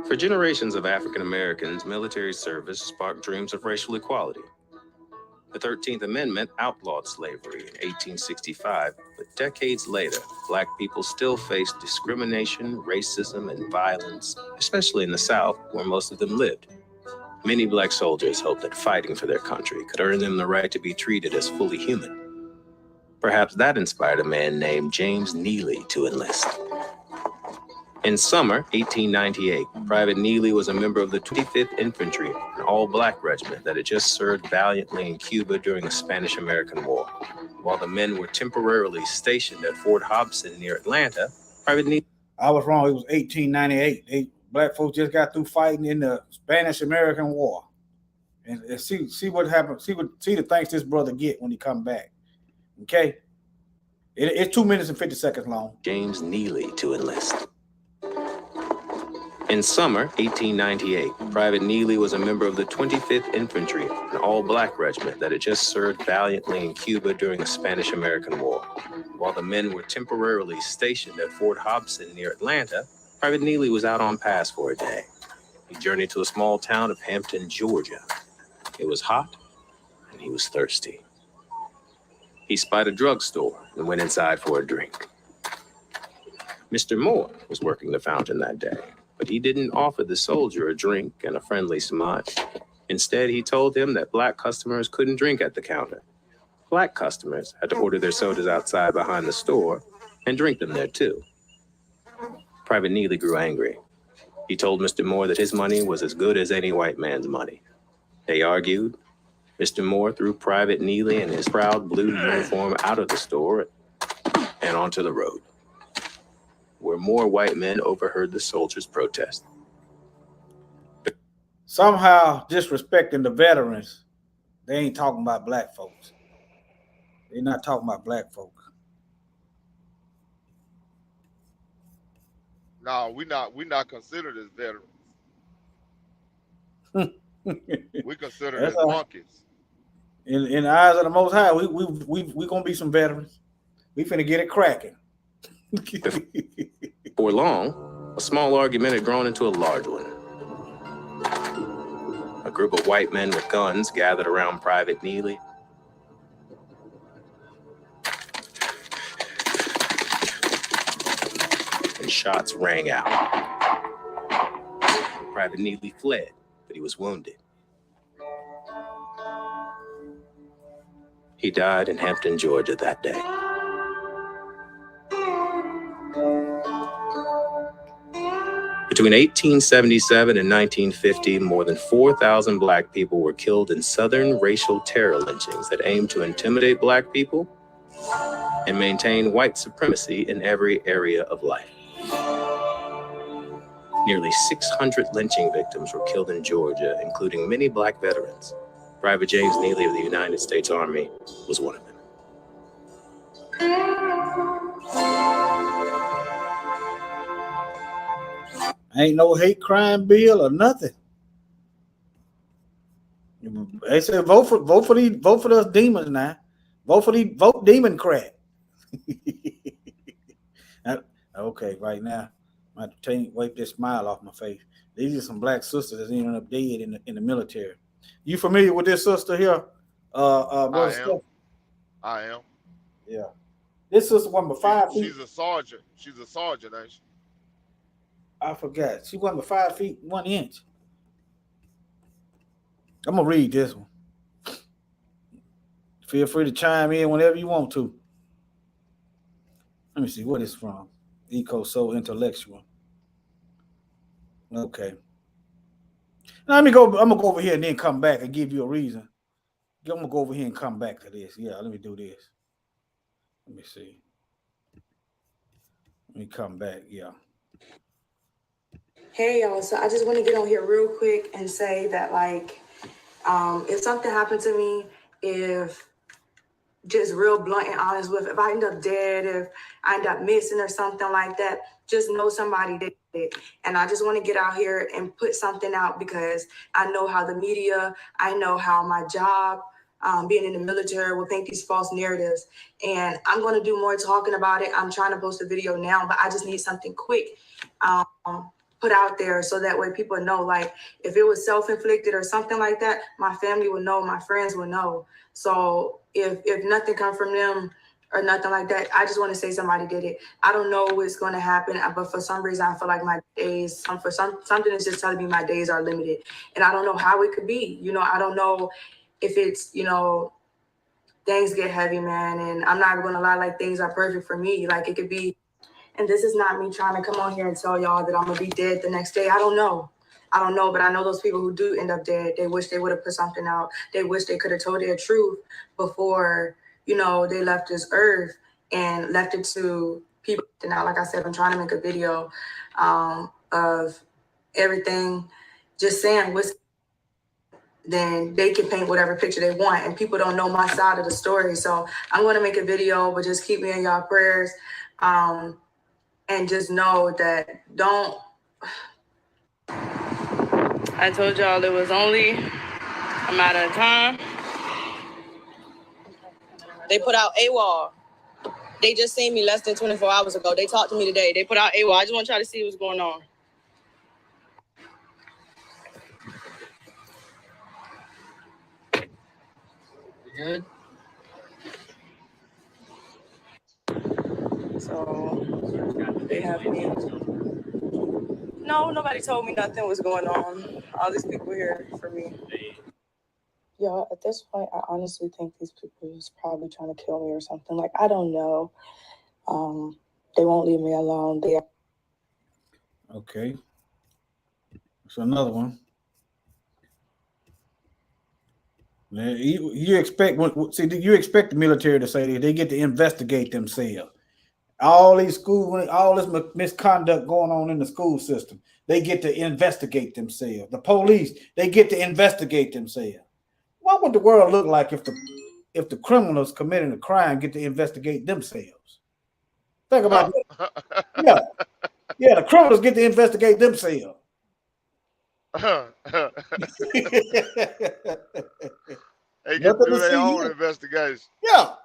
For generations of African Americans, military service sparked dreams of racial equality. The 13th Amendment outlawed slavery in 1865, but decades later, Black people still faced discrimination, racism, and violence, especially in the South, where most of them lived. Many Black soldiers hoped that fighting for their country could earn them the right to be treated as fully human. Perhaps that inspired a man named James Neely to enlist. In summer 1898, Private Neely was a member of the 25th Infantry, an all-Black regiment that had just served valiantly in Cuba during the Spanish-American War. While the men were temporarily stationed at Fort Hobson near Atlanta, Private Neely... I was wrong. It was 1898. Black folks just got through fighting in the Spanish-American War. And see what happened. See the things this brother get when he come back. Okay? It's 2 minutes and 50 seconds long. James Neely to enlist. In summer 1898, Private Neely was a member of the 25th Infantry, an all-Black regiment that had just served valiantly in Cuba during the Spanish-American War. While the men were temporarily stationed at Fort Hobson near Atlanta, Private Neely was out on pass for a day. He journeyed to a small town of Hampton, Georgia. It was hot, and he was thirsty. He spied a drugstore and went inside for a drink. Mr. Moore was working the fountain that day, but But he didn't offer the soldier a drink and a friendly smile. Instead, he told him that black customers couldn't drink at the counter. Black customers had to order their sodas outside behind the store and drink them there too. Private Neely grew angry. He told Mr. Moore that his money was as good as any white man's money. They argued. Mr. Moore threw Private Neely and his proud blue uniform out of the store and onto the road, where more white men overheard the soldiers' protest. Somehow disrespecting the veterans, they ain't talking about black folks. They're not talking about black folks. No, we not considered as veterans. We considered as monkeys. In the eyes of the Most High, we gonna be some veterans. We finna get it cracking. For long, a small argument had grown into a large one. A group of white men with guns gathered around Private Neely. And shots rang out. Private Neely fled, but he was wounded. He died in Hampton, Georgia that day. Between 1877 and 1950, more than 4,000 black people were killed in Southern racial terror lynchings that aimed to intimidate black people and maintain white supremacy in every area of life. Nearly 600 lynching victims were killed in Georgia, including many black veterans. Private James Neely of the United States Army was one of them. Ain't no hate crime bill or nothing. They said vote for those demons now. Vote Democrat. Okay, right now, I have wipe this smile off my face. These are some black sisters that ended up dead in the military. You familiar with this sister here? I am. Yeah. This sister wasn't but 5 feet. She's a sergeant. She's a sergeant, ain't she? I forgot. She wasn't but 5 feet 1 inch. I'm gonna read this one. Feel free to chime in whenever you want to. Let me see what it's from. Eco So Intellectual. Okay. Now I'm gonna go over here and then come back and give you a reason. I'm gonna go over here and come back to this. Yeah, let me do this. Let me see. Let me come back. Yeah. Hey y'all, so I just want to get on here real quick and say that, like, if something happened to me, if just real blunt and honest with, if I end up dead, if I end up missing or something like that, just know somebody did it. And I just want to get out here and put something out, because I know how the media, I know how my job, being in the military, will paint these false narratives. And I'm going to do more talking about it. I'm trying to post a video now, but I just need something quick put out there, so that way people know, like, if it was self-inflicted or something like that, my family would know, my friends would know. So if nothing comes from them or nothing like that, I just want to say somebody did it. I don't know what's going to happen, but for some reason I feel like my days, something is just telling me my days are limited, and I don't know how it could be. I don't know if it's, things get heavy, man, and I'm not going to lie, like, things are perfect for me. Like, it could be. And this is not me trying to come on here and tell y'all that I'm going to be dead the next day. I don't know, but I know those people who do end up dead, they wish they would have put something out. They wish they could have told their truth before, they left this earth and left it to people. Now, like I said, I'm trying to make a video of everything, just saying what's, then they can paint whatever picture they want, and people don't know my side of the story. So I'm going to make a video, but just keep me in y'all prayers. And just know that I told y'all it was only a matter of time. They put out AWOL. They just seen me less than 24 hours ago. They talked to me today. They put out AWOL. I just want to try to see what's going on. Good. So they have me. No, nobody told me nothing was going on. All these people here for me. Y'all, at this point, I honestly think these people was probably trying to kill me or something. Like, I don't know. They won't leave me alone. Okay. So another one. Now, you expect you expect the military to say that they get to investigate themselves. All these schools, all this misconduct going on in the school system, they get to investigate themselves. The police, they get to investigate themselves. What would the world look like if the criminals committing a crime get to investigate themselves? Think about that. Yeah, yeah, the criminals get to investigate themselves. They can Nothing do to their see own here. investigation. Yeah,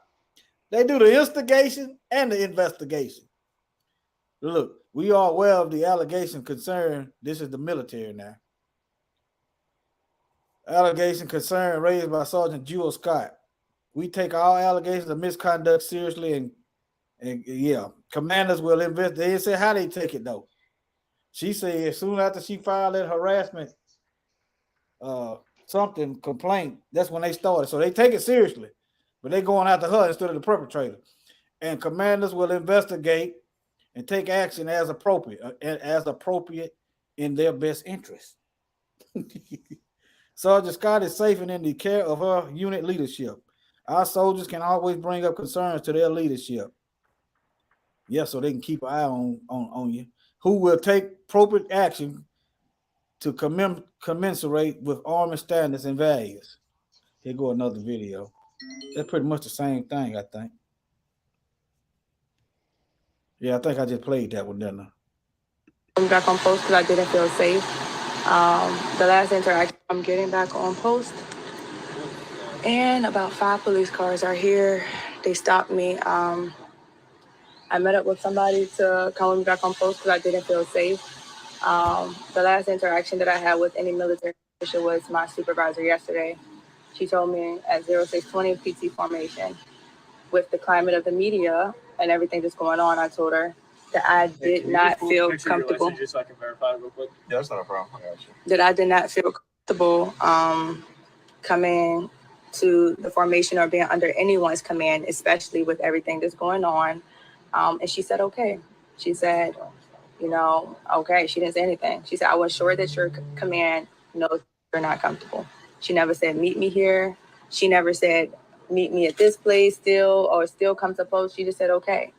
they do the instigation and the investigation. Look, we are aware of the allegation concern. This is the military now. Allegation concern raised by Sergeant Jewel Scott. We take all allegations of misconduct seriously, and yeah, commanders will investigate. They didn't say how they take it though. She said soon after she filed that harassment, something complaint. That's when they started. So they take it seriously, but they going after her instead of the perpetrator. And commanders will investigate and take action as appropriate in their best interest. Sergeant Scott is safe and in the care of her unit leadership. Our soldiers can always bring up concerns to their leadership. Yeah, so they can keep an eye on you. Who will take appropriate action to commensurate with Army standards and values. Here go another video. That's pretty much the same thing, I think. Yeah, I think I just played that one, didn't I? I'm back on post because I didn't feel safe. The last interaction, I'm getting back on post, and about 5 police cars are here. They stopped me. I met up with somebody to call me back on post because I didn't feel safe. The last interaction that I had with any military official was my supervisor yesterday. She told me at 0620 PT formation, with the climate of the media and everything that's going on, I told her that I did not feel comfortable. Just so I can verify real quick. Yeah, that's not a problem. I got you. That I did not feel comfortable coming to the formation or being under anyone's command, especially with everything that's going on. And she said, okay. She said, okay. She didn't say anything. She said, I was sure that your command knows you're not comfortable. She never said, meet me here. She never said, meet me at this place still come to post. She just said, okay.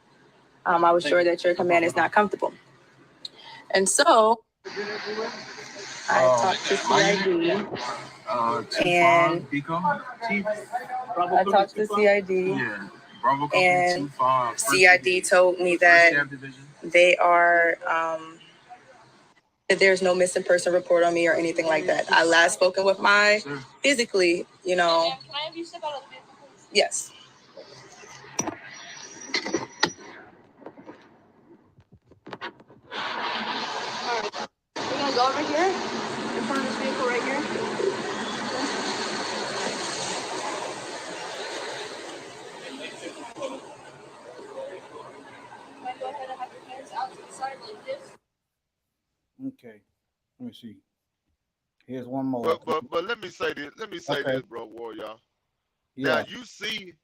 I was sure that your command is not comfortable. And so I talked to CID. And I talked to CID. Yeah. And CID told me that they are that there's no missing person report on me or anything like that. I last spoken with my physically, Can I have you step out of the vehicle, please? Yes. All right. We're gonna go over here in front of this vehicle right here. Might go ahead and have your hands out to the side like this. Okay. Let me see. Here's one more. But let me say this. Let me say this, bro, Warrior. Yeah. Now you see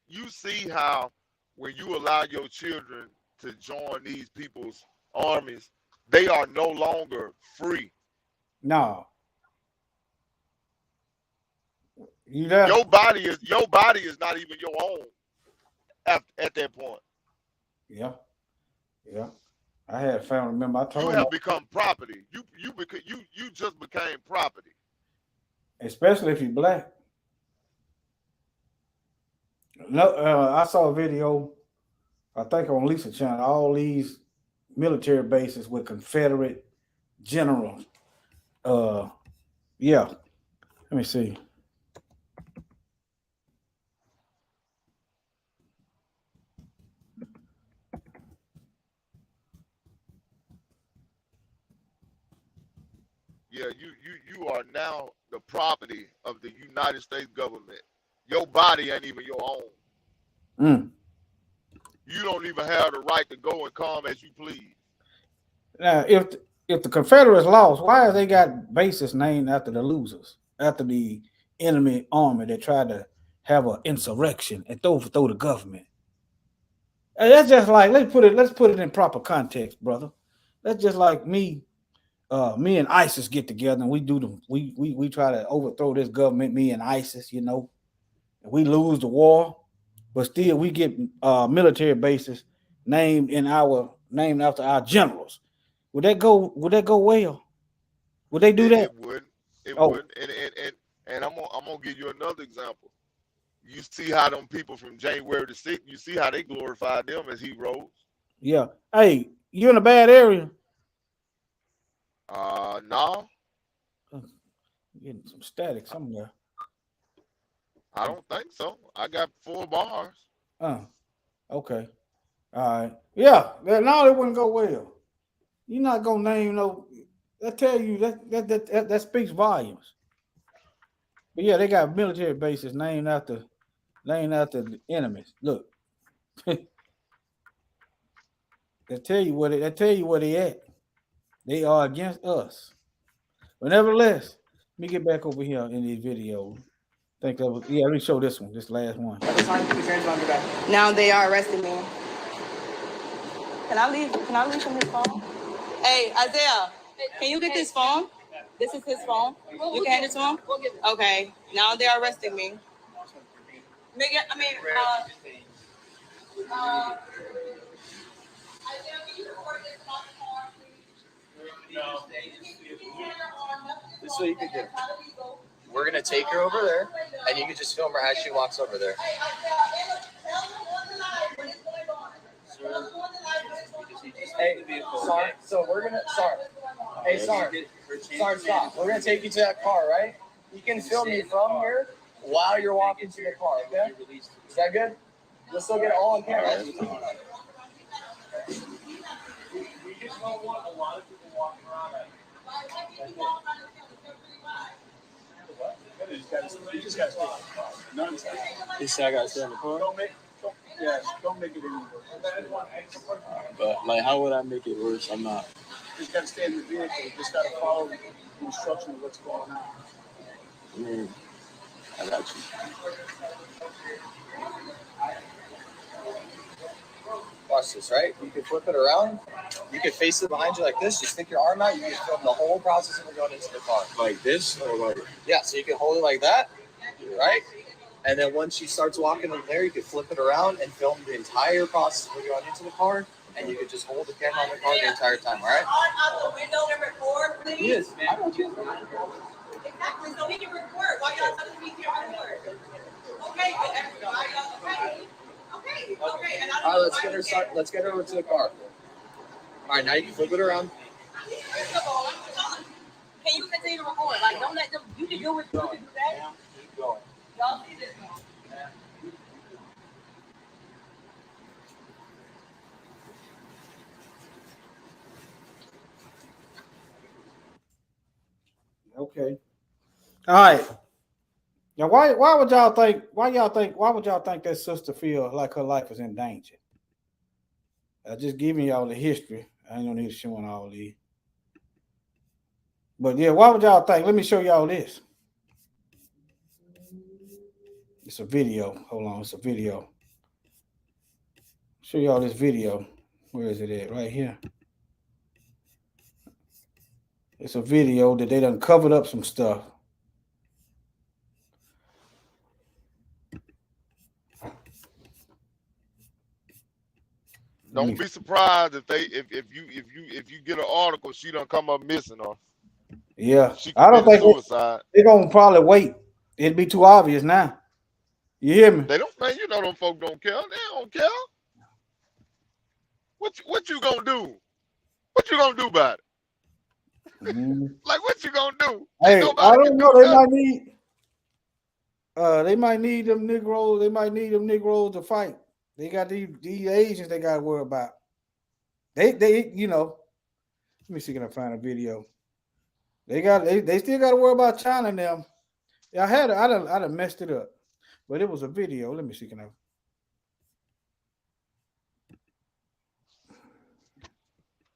how when you allow your children to join these people's armies, they are no longer free. No. You there? Your body is not even your own at that point. Yeah. Yeah. I had a family member. I told You him, have become property. You just became property. especially if you're black. No, I saw a video, I think on Lisa Channel, all these military bases with Confederate generals. Yeah. Let me see. Yeah, you are now the property of the United States government. Your body ain't even your own. Mm. You don't even have the right to go and come as you please. Now, if the Confederates lost, why have they got bases named after the losers, after the enemy army that tried to have an insurrection and throw the government? And that's just like let's put it in proper context, brother. That's just like me and ISIS get together and we do the we try to overthrow this government, me and ISIS, and we lose the war, but still we get military bases named after our generals. Would that go? Would that go well? Would they do that? It wouldn't. It Oh, wouldn't. And I'm gonna give you another example. You see how them people from January the 6th, you see how they glorified them as heroes. yeah. Hey, you in a bad area? No, Getting some static somewhere. I don't think so. I got 4 bars. Uh, okay. All right. Yeah. No, it wouldn't go well. You're not gonna name no. I tell you that speaks volumes. But yeah, they got military bases named after the enemies. Look, they tell you where they at. They are against us. But nevertheless, let me get back over here in these videos. Think that was let me show this one, this last one. Now they are arresting me. Can I leave from his phone? Hey, Isaiah, can you get this phone? This is his phone. You can hand it to him? Okay. Now they're arresting me. Isaiah, can you record this on the car, please? This is what you can do. We're gonna take her over there, and you can just film her as she walks over there. Hey, sorry. So we're gonna Hey, sorry, stop. We're gonna take you to that car, right? You can film me from here while you're walking to the car. Okay? Is that good? We'll still get it all on camera. We just don't want a lot of people walking around. You just gotta stay in the car. Nonsense. He said I gotta stay in the car? Don't make it any worse. But like, how would I make it worse? I'm not. You just gotta stay in the vehicle. You just gotta follow the instruction of what's going on. I got you. Watch this, right? You can flip it around. You can face it behind you like this. Just stick your arm out. You can film the whole process of going into the car. Like this or like? Yeah, so you can hold it like that, right? And then once she starts walking in there, you can flip it around and film the entire process of going into the car. And you could just hold the camera on the car the entire time, all right? On the window and record, please? Yes, I don't care. Exactly, so he can record while y'all telling me to record. Okay, okay. Okay. And all right, let's get her over to the car. All right, now you can flip it around. Can you continue to record? Like, don't let them. You can do it. You can do that. Keep going. Y'all see this one. Okay. All right. Now, why would y'all think? Why would y'all think that sister feel like her life is in danger? Just giving y'all the history. I ain't gonna need to show all these. But yeah, why would y'all think? Let me show y'all this. It's a video. Hold on, it's a video. Show y'all this video. Where is it at? Right here. It's a video that they done covered up some stuff. Don't be surprised if you get an article, she done come up missing or Yeah, she I don't committed think suicide. they're gonna probably wait. It'd be too obvious now. You hear me? They don't think them folk don't care. They don't care. What you gonna do? What you gonna do about it? Like what you gonna do? Hey, Ain't I nobody don't can know. do They nothing. might need them Negroes. They might need them Negroes to fight. They got these Asians they got to worry about. They Let me see, can I find a video? They still got to worry about China and them. I done messed it up, but it was a video. Let me see, can I?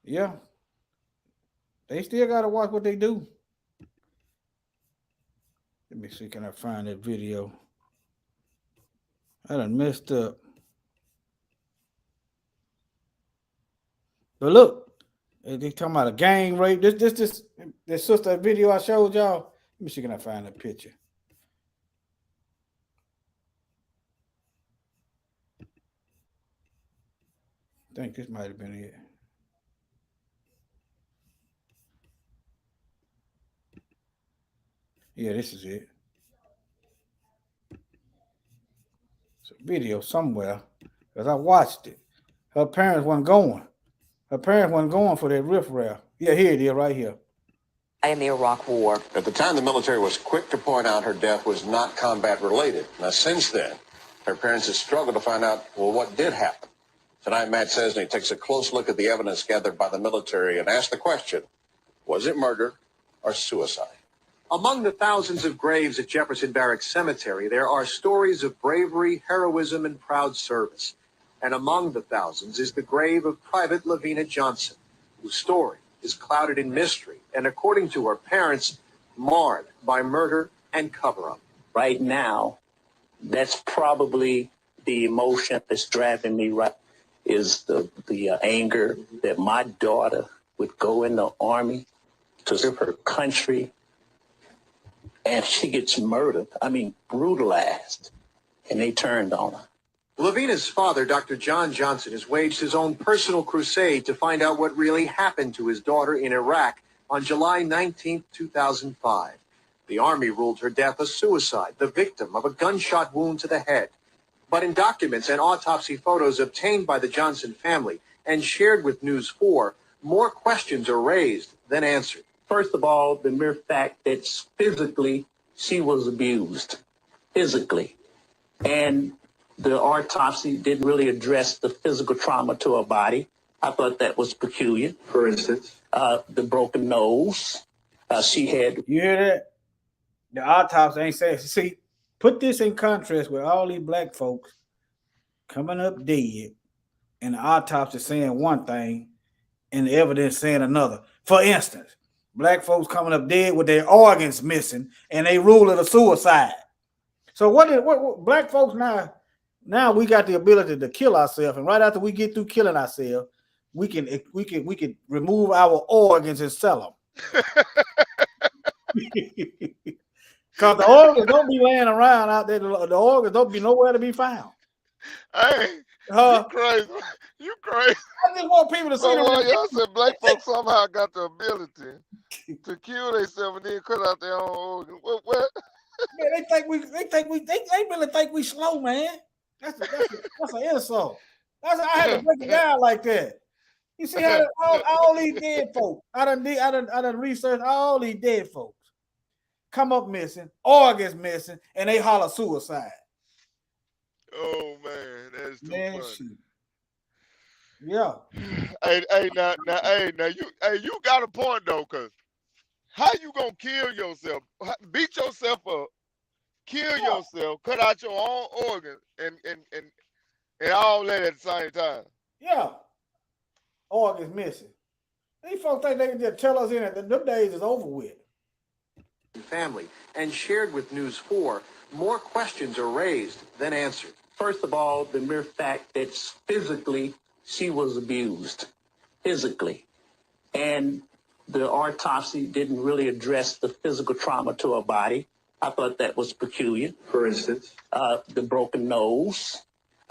Yeah. They still gotta watch what they do. Let me see, can I find that video? I done messed up. But look, they talking about a gang rape. This sister video I showed y'all. Let me see, can I find that picture? I think this might have been it. Yeah, this is it. It's a video somewhere because I watched it. Her parents wasn't going. Her parents wasn't going for that riffraff. Yeah, here it is, right here. In the Iraq War. At the time, the military was quick to point out her death was not combat related. Now, since then, her parents have struggled to find out, well, what did happen? Tonight, Matt Cesney takes a close look at the evidence gathered by the military and asks the question, was it murder or suicide? Among the thousands of graves at Jefferson Barracks Cemetery, there are stories of bravery, heroism, and proud service. And among the thousands is the grave of Private Lavina Johnson, whose story is clouded in mystery and, according to her parents, marred by murder and cover-up. Right now, that's probably the emotion that's driving me right, is the anger that my daughter would go in the army to serve her country, and she gets murdered. I mean, brutalized, and they turned on her. Lavina's father, Dr. John Johnson, has waged his own personal crusade to find out what really happened to his daughter in Iraq on July 19, 2005. The Army ruled her death a suicide, the victim of a gunshot wound to the head. But in documents and autopsy photos obtained by the Johnson family and shared with News 4, more questions are raised than answered. First of all, the mere fact that physically she was abused, physically. And the autopsy didn't really address the physical trauma to her body. I thought that was peculiar. For instance? The broken nose. She had... You hear that? The autopsy ain't saying. See, put this in contrast with all these black folks coming up dead and the autopsy saying one thing and the evidence saying another. For instance, black folks coming up dead with their organs missing and they rule it a suicide. So what black folks now we got the ability to kill ourselves, and right after we get through killing ourselves, we can remove our organs and sell them. Because the organs don't be laying around out there. The organs don't be nowhere to be found. Hey, you crazy. You crazy. I just want people to see y'all said black folks somehow got the ability to kill themselves and then cut out their own organs. What? Man, they really think we slow, man. That's an insult. I had to break it down like that. You see how all these dead folks, I done researched all these dead folks come up missing, organs missing, and they holler suicide. Oh man, that is too funny. Shoot. Yeah. Now you got a point though, cause how you gonna kill yourself, beat yourself up, kill yourself, cut out your own organs, and all that at the same time? Yeah. Organs missing. These folks think they can just tell us in it that them days is over with. Family and shared with News 4, more questions are raised than answered. First of all, the mere fact that physically she was abused, physically. And the autopsy didn't really address the physical trauma to her body. I thought that was peculiar. For instance? The broken nose.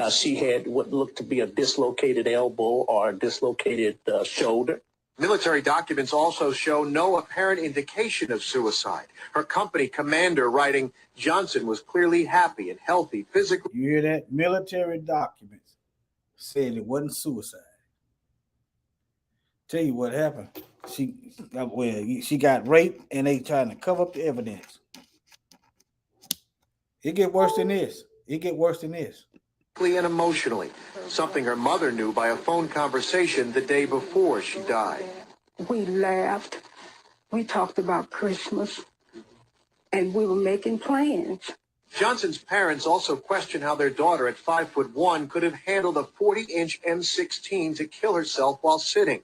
She had what looked to be a dislocated elbow or a dislocated shoulder. Military documents also show no apparent indication of suicide. Her company commander writing, Johnson was clearly happy and healthy physically. You hear that? Military documents said it wasn't suicide. Tell you what happened. She got raped and they trying to cover up the evidence. It get worse than this. And emotionally, something her mother knew by a phone conversation the day before she died. We laughed. We talked about Christmas, and we were making plans. Johnson's parents also question how their daughter at 5'1" could have handled a 40-inch M16 to kill herself while sitting.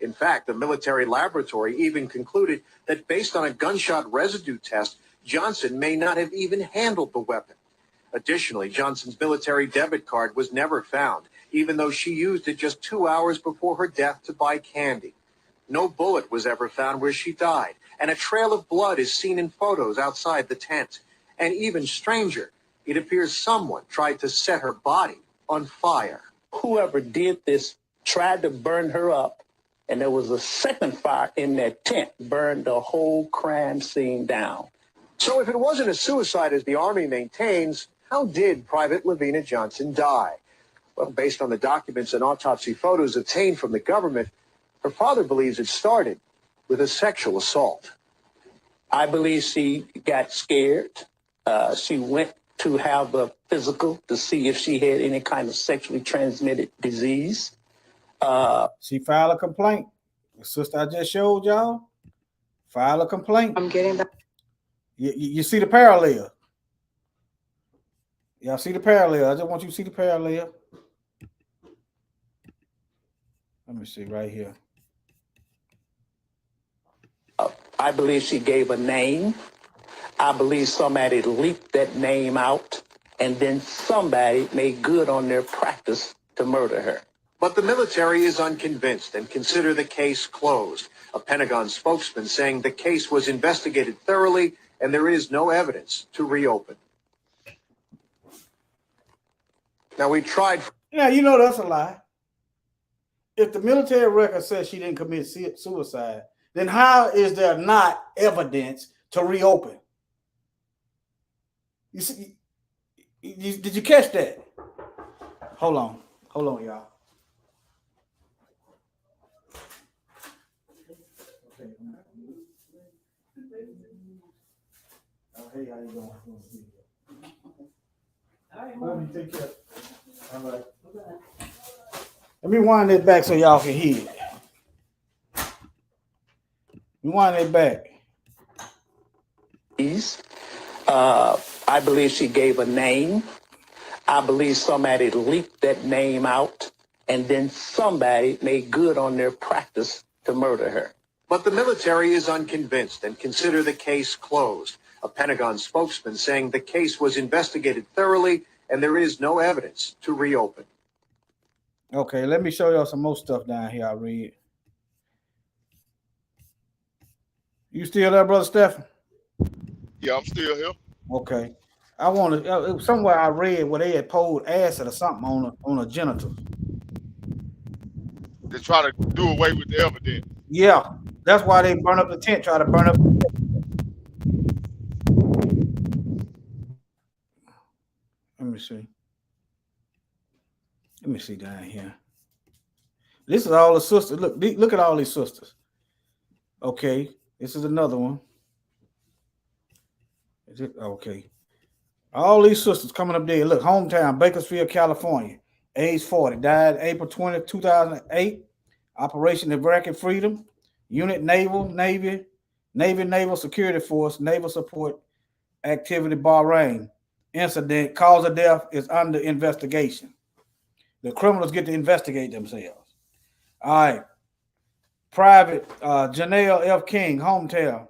In fact, the military laboratory even concluded that based on a gunshot residue test, Johnson may not have even handled the weapon. Additionally, Johnson's military debit card was never found, even though she used it just 2 hours before her death to buy candy. No bullet was ever found where she died, and a trail of blood is seen in photos outside the tent. And even stranger, it appears someone tried to set her body on fire. Whoever did this tried to burn her up, and there was a second fire in that tent, burned the whole crime scene down. So if it wasn't a suicide as the Army maintains, how did Private Lavina Johnson die? Well, based on the documents and autopsy photos obtained from the government, her father believes it started with a sexual assault. I believe she got scared. She went to have a physical to see if she had any kind of sexually transmitted disease. She filed a complaint. The sister I just showed y'all, file a complaint. I'm getting back. You see the parallel. Y'all see the parallel. I just want you to see the parallel. Let me see right here. I believe she gave a name. I believe somebody leaked that name out, and then somebody made good on their practice to murder her. But the military is unconvinced and consider the case closed. A Pentagon spokesman saying the case was investigated thoroughly and there is no evidence to reopen. Now we tried. Yeah, you know that's a lie. If the military record says she didn't commit suicide, then how is there not evidence to reopen? You see, did you catch that? Hold on, y'all. Okay. Oh, hey, how you doing? All right, Mom. Take care. All right. Let me wind it back so y'all can hear it. Wind it back. I believe she gave a name. I believe somebody leaked that name out, and then somebody made good on their practice to murder her. But the military is unconvinced and consider the case closed. A Pentagon spokesman saying the case was investigated thoroughly and there is no evidence to reopen. Okay, let me show y'all some more stuff down here I read. You still there, Brother Stephen? Yeah, I'm still here. Okay. I want to, somewhere I read where they had pulled acid or something on a genital. They try to do away with the evidence. Yeah, that's why they burn up the tent, try to burn up the tent. Let me see down here. This is all the sisters. Look at all these sisters. Okay, this is another one. Is it okay? All these sisters coming up there. Look, hometown, Bakersfield, California. Age 40. Died April 20, 2008. Operation Iraqi Freedom. Unit Navy Naval Security Force, Naval Support Activity, Bahrain. Incident, cause of death is under investigation. The criminals get to investigate themselves. All right. Private Janelle F. King, hometown.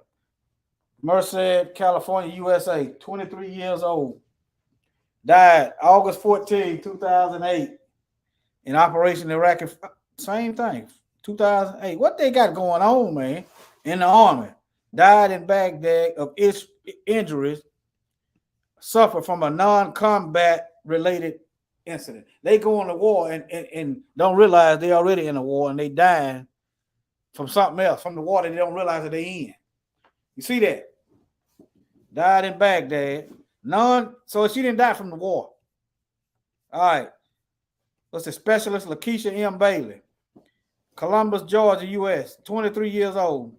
Merced, California, USA, 23 years old. Died August 14, 2008 in Operation Iraqi. Same thing, 2008. What they got going on, man, in the Army? Died in Baghdad of injuries, suffered from a non-combat related incident. They go on the war and don't realize they're already in the war and they die from something else, from the war that they don't realize that they're in. You see that? Died in Baghdad. So she didn't die from the war. All right. What's the specialist? Lakeisha M. Bailey. Columbus, Georgia, U.S. 23 years old.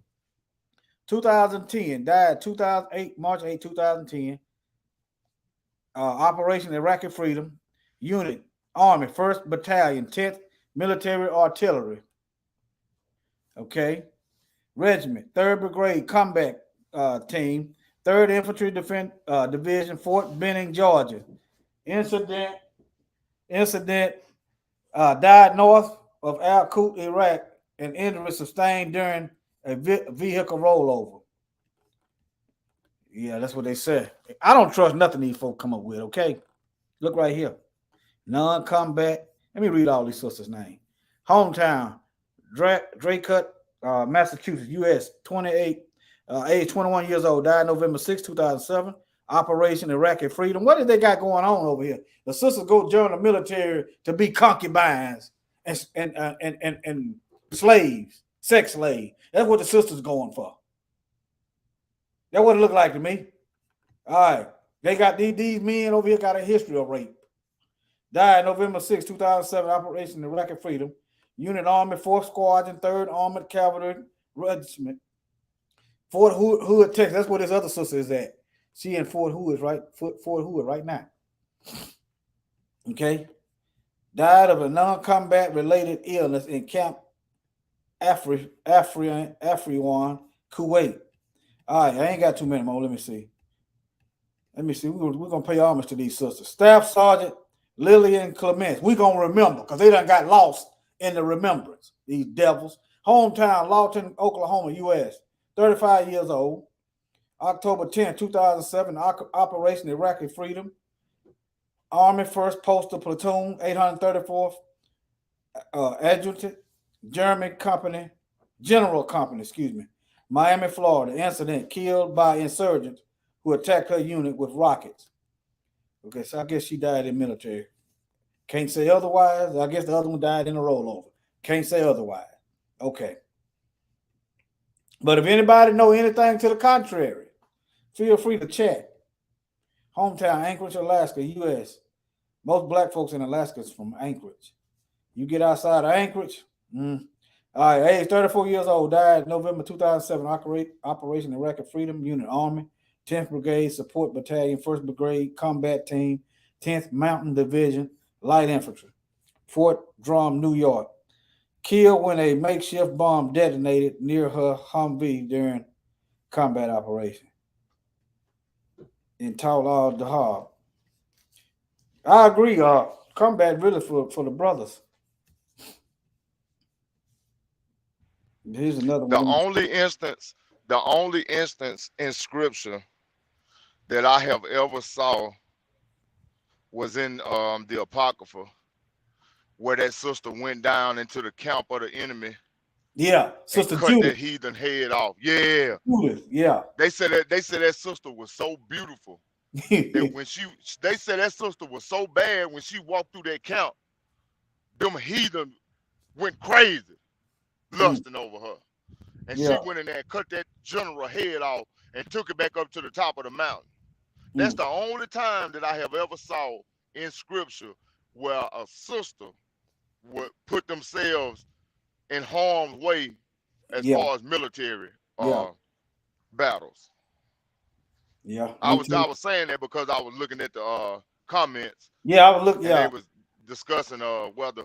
2010. Died 2008, March 8, 2010. Operation Iraqi Freedom. Unit, Army, 1st Battalion, 10th Military Artillery. Okay. Regiment, 3rd Brigade Combat Team, 3rd Infantry Division, Fort Benning, Georgia. Incident died north of Al Qut, Iraq, and injury sustained during a vehicle rollover. Yeah, that's what they said. I don't trust nothing these folks come up with, okay? Look right here. Non-combat. Let me read all these sisters' names. Hometown, Draycott, Massachusetts, U.S., 28, age 21 years old, died November 6, 2007. Operation Iraqi Freedom. What did they got going on over here? The sisters go join the military to be concubines and slaves, sex slaves. That's what the sisters going for. That's what it looked like to me. All right. They got these men over here got a history of rape. Died November 6, 2007, Operation Iraqi Freedom. Unit Army, 4th Squadron, 3rd Armored Cavalry Regiment. Fort Hood, Texas. That's where this other sister is at. She in Fort Hood, right? Fort Hood right now. Okay. Died of a non-combat related illness in Camp Afriwan, Kuwait. All right, I ain't got too many more. Let me see. We're going to pay homage to these sisters. Staff Sergeant Lillian Clements. We're going to remember because they done got lost in the remembrance, these devils. Hometown, Lawton, Oklahoma, U.S. 35 years old. October 10, 2007, Operation Iraqi Freedom. Army 1st Postal Platoon, 834th Adjutant, General Company, Miami, Florida. Incident, killed by insurgents who attacked her unit with rockets. Okay, so I guess she died in military. Can't say otherwise. I guess the other one died in a rollover. Can't say otherwise. Okay. But if anybody know anything to the contrary, feel free to chat. Hometown, Anchorage, Alaska, U.S. Most black folks in Alaska is from Anchorage. You get outside of Anchorage, all right, age 34 years old, died November 2007, Operation Iraqi Freedom, Unit Army, 10th Brigade Support Battalion, 1st Brigade Combat Team, 10th Mountain Division, Light Infantry, Fort Drum, New York. Killed when a makeshift bomb detonated near her Humvee during combat operation in Tal al-Dahab. I agree. Combat really for the brothers. Here's another The one. only instance in scripture that I have ever saw was in the Apocrypha, where that sister went down into the camp of the enemy. Yeah, and Sister cut Judith. that heathen head off. Yeah. Judith, yeah. They said that sister was so beautiful that when they said that sister was so bad when she walked through that camp, them heathen went crazy, lusting over her. And she went in there and cut that general head off and took it back up to the top of the mountain. That's the only time that I have ever saw in scripture where a sister would put themselves in harm's way as far as military battles. Yeah. I was saying that because I was looking at the comments. Yeah, I was looking. And they was discussing whether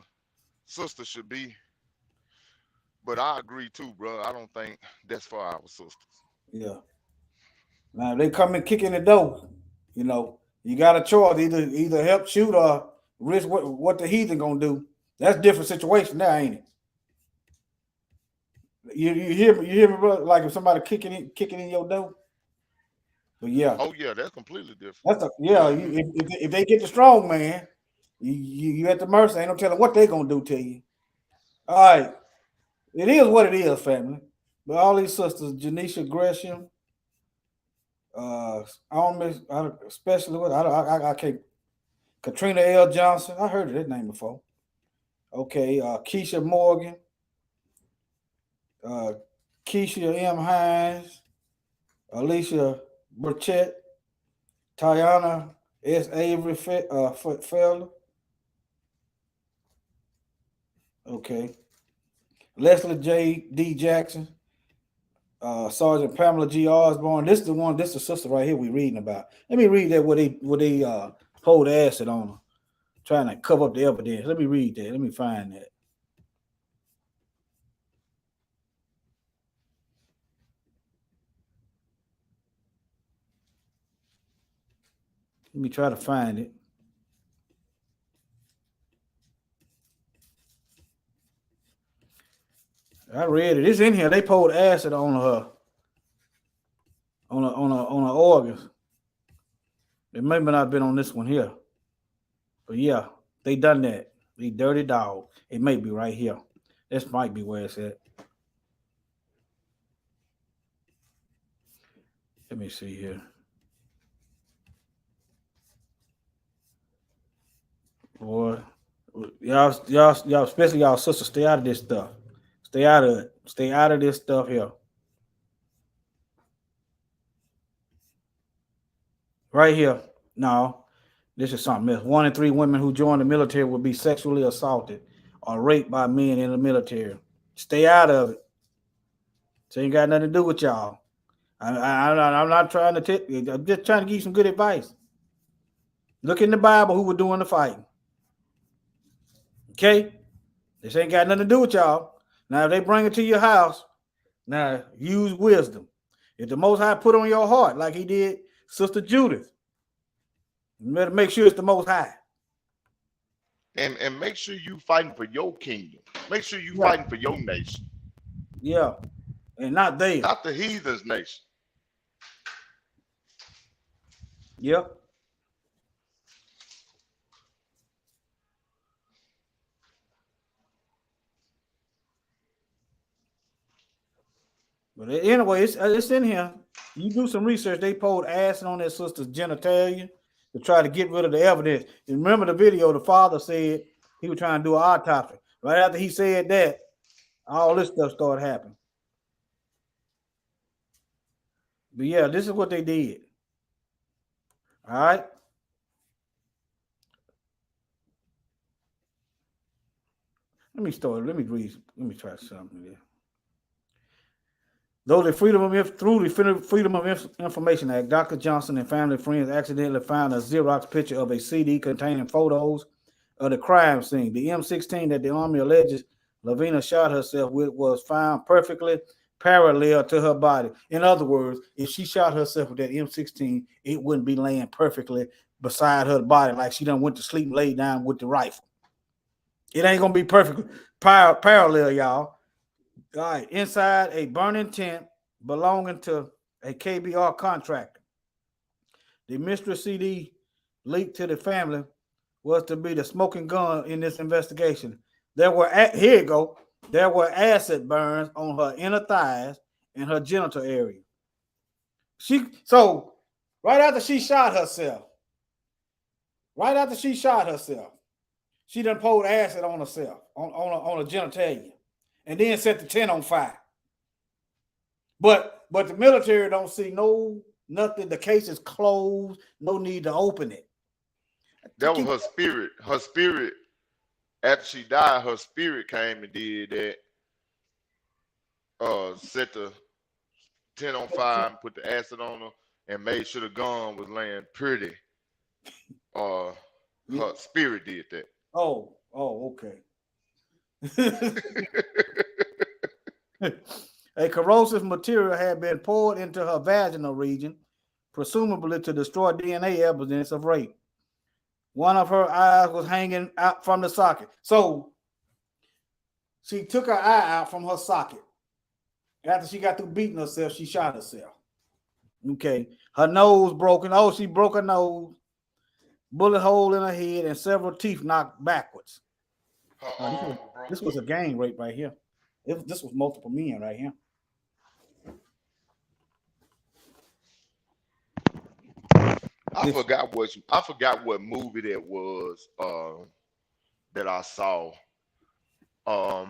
sisters should be. But I agree too, bro. I don't think that's for our sisters. Yeah. Now they come and kick in the door. You know, you got a choice: either help shoot or risk what the heathen gonna do. That's a different situation now, ain't it? You hear me, bro? Like if somebody kicking in your door. But yeah. Oh yeah, that's completely different. That's if they get the strong man, you at the mercy. Ain't no telling what they gonna do to you. All right. It is what it is, family. But all these sisters, Janisha Gresham, especially what I can't. Katrina L. Johnson, I heard of that name before. Okay, Keisha Morgan, Keisha M. Hines, Alicia Burchett, Tiana S. Avery Feller. Okay. Leslie J. D. Jackson, Sergeant Pamela G. Osborne. This is the sister right here we reading about. Let me read that what they hold acid on her, trying to cover up the evidence. Let me read that. Let me find that. Let me try to find it. I read it. It's in here. They poured acid on her, on her organs. It may not have been on this one here, but yeah, they done that. They dirty dog. It may be right here. This might be where it's at. Let me see here. Boy, y'all, especially y'all sisters, stay out of this stuff. Stay out of it. Stay out of this stuff here. Right here. No, this is something else. 1 in 3 women who join the military will be sexually assaulted or raped by men in the military. Stay out of it. So ain't got nothing to do with y'all. I'm not trying to tip you. I'm just trying to give you some good advice. Look in the Bible who were doing the fighting. Okay? This ain't got nothing to do with y'all. Now, if they bring it to your house, now use wisdom. If the Most High put on your heart, like he did Sister Judith, you better make sure it's the Most High. And make sure you fighting for your kingdom. Make sure you Yeah. fighting for your nation. Yeah. And not they. Not the heathens' nation. Yep. But anyway, it's in here. You do some research. They poured acid on their sister's genitalia to try to get rid of the evidence. And remember the video, the father said he was trying to do an autopsy. Right after he said that, all this stuff started happening. But yeah, this is what they did. All right. Let me read. Let me try something here. Through the Freedom of Information Act, Dr. Johnson and family friends accidentally found a Xerox picture of a CD containing photos of the crime scene. The M16 that the Army alleges Lavina shot herself with was found perfectly parallel to her body. In other words, if she shot herself with that M16, it wouldn't be laying perfectly beside her body like she done went to sleep and laid down with the rifle. It ain't going to be perfectly parallel, y'all. All right, inside a burning tent belonging to a KBR contractor. The mystery CD leaked to the family was to be the smoking gun in this investigation. There were acid burns on her inner thighs and her genital area. So right after she shot herself, she done poured acid on herself, on her genitalia, and then set the tent on fire. But the military don't see nothing. The case is closed. No need to open it. That was her spirit. Her spirit, after she died, her spirit came and did that. Set the tent on fire and put the acid on her and made sure the gun was laying pretty. Her spirit did that. Oh, okay. A corrosive material had been poured into her vaginal region, presumably to destroy DNA evidence of rape. One of her eyes was hanging out from the socket. So she took her eye out from her socket. After she got through beating herself, she shot herself. Okay. Her nose broken. Oh, she broke her nose. Bullet hole in her head and several teeth knocked backwards. This was a gang rape right here. This was multiple men right here. I forgot what movie that was that I saw. I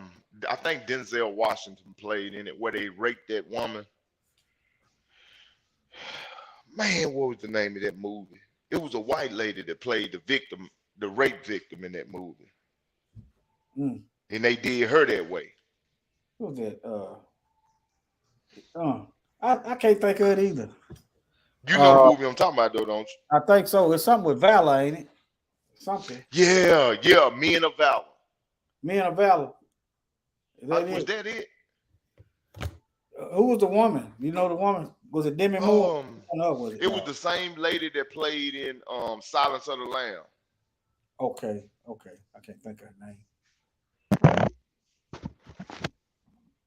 think Denzel Washington played in it where they raped that woman. Man, what was the name of that movie? It was a white lady that played the victim, the rape victim in that movie. And they did her that way. What was that? I can't think of it either. You know the movie I'm talking about, though, don't you? I think so. It's something with Valor, ain't it? Something. Yeah. Men of Valor. Men of Valor. Was that it? Who was the woman? You know the woman? Was it Demi Moore? It was the same lady that played in Silence of the Lamb. Okay. I can't think of her name.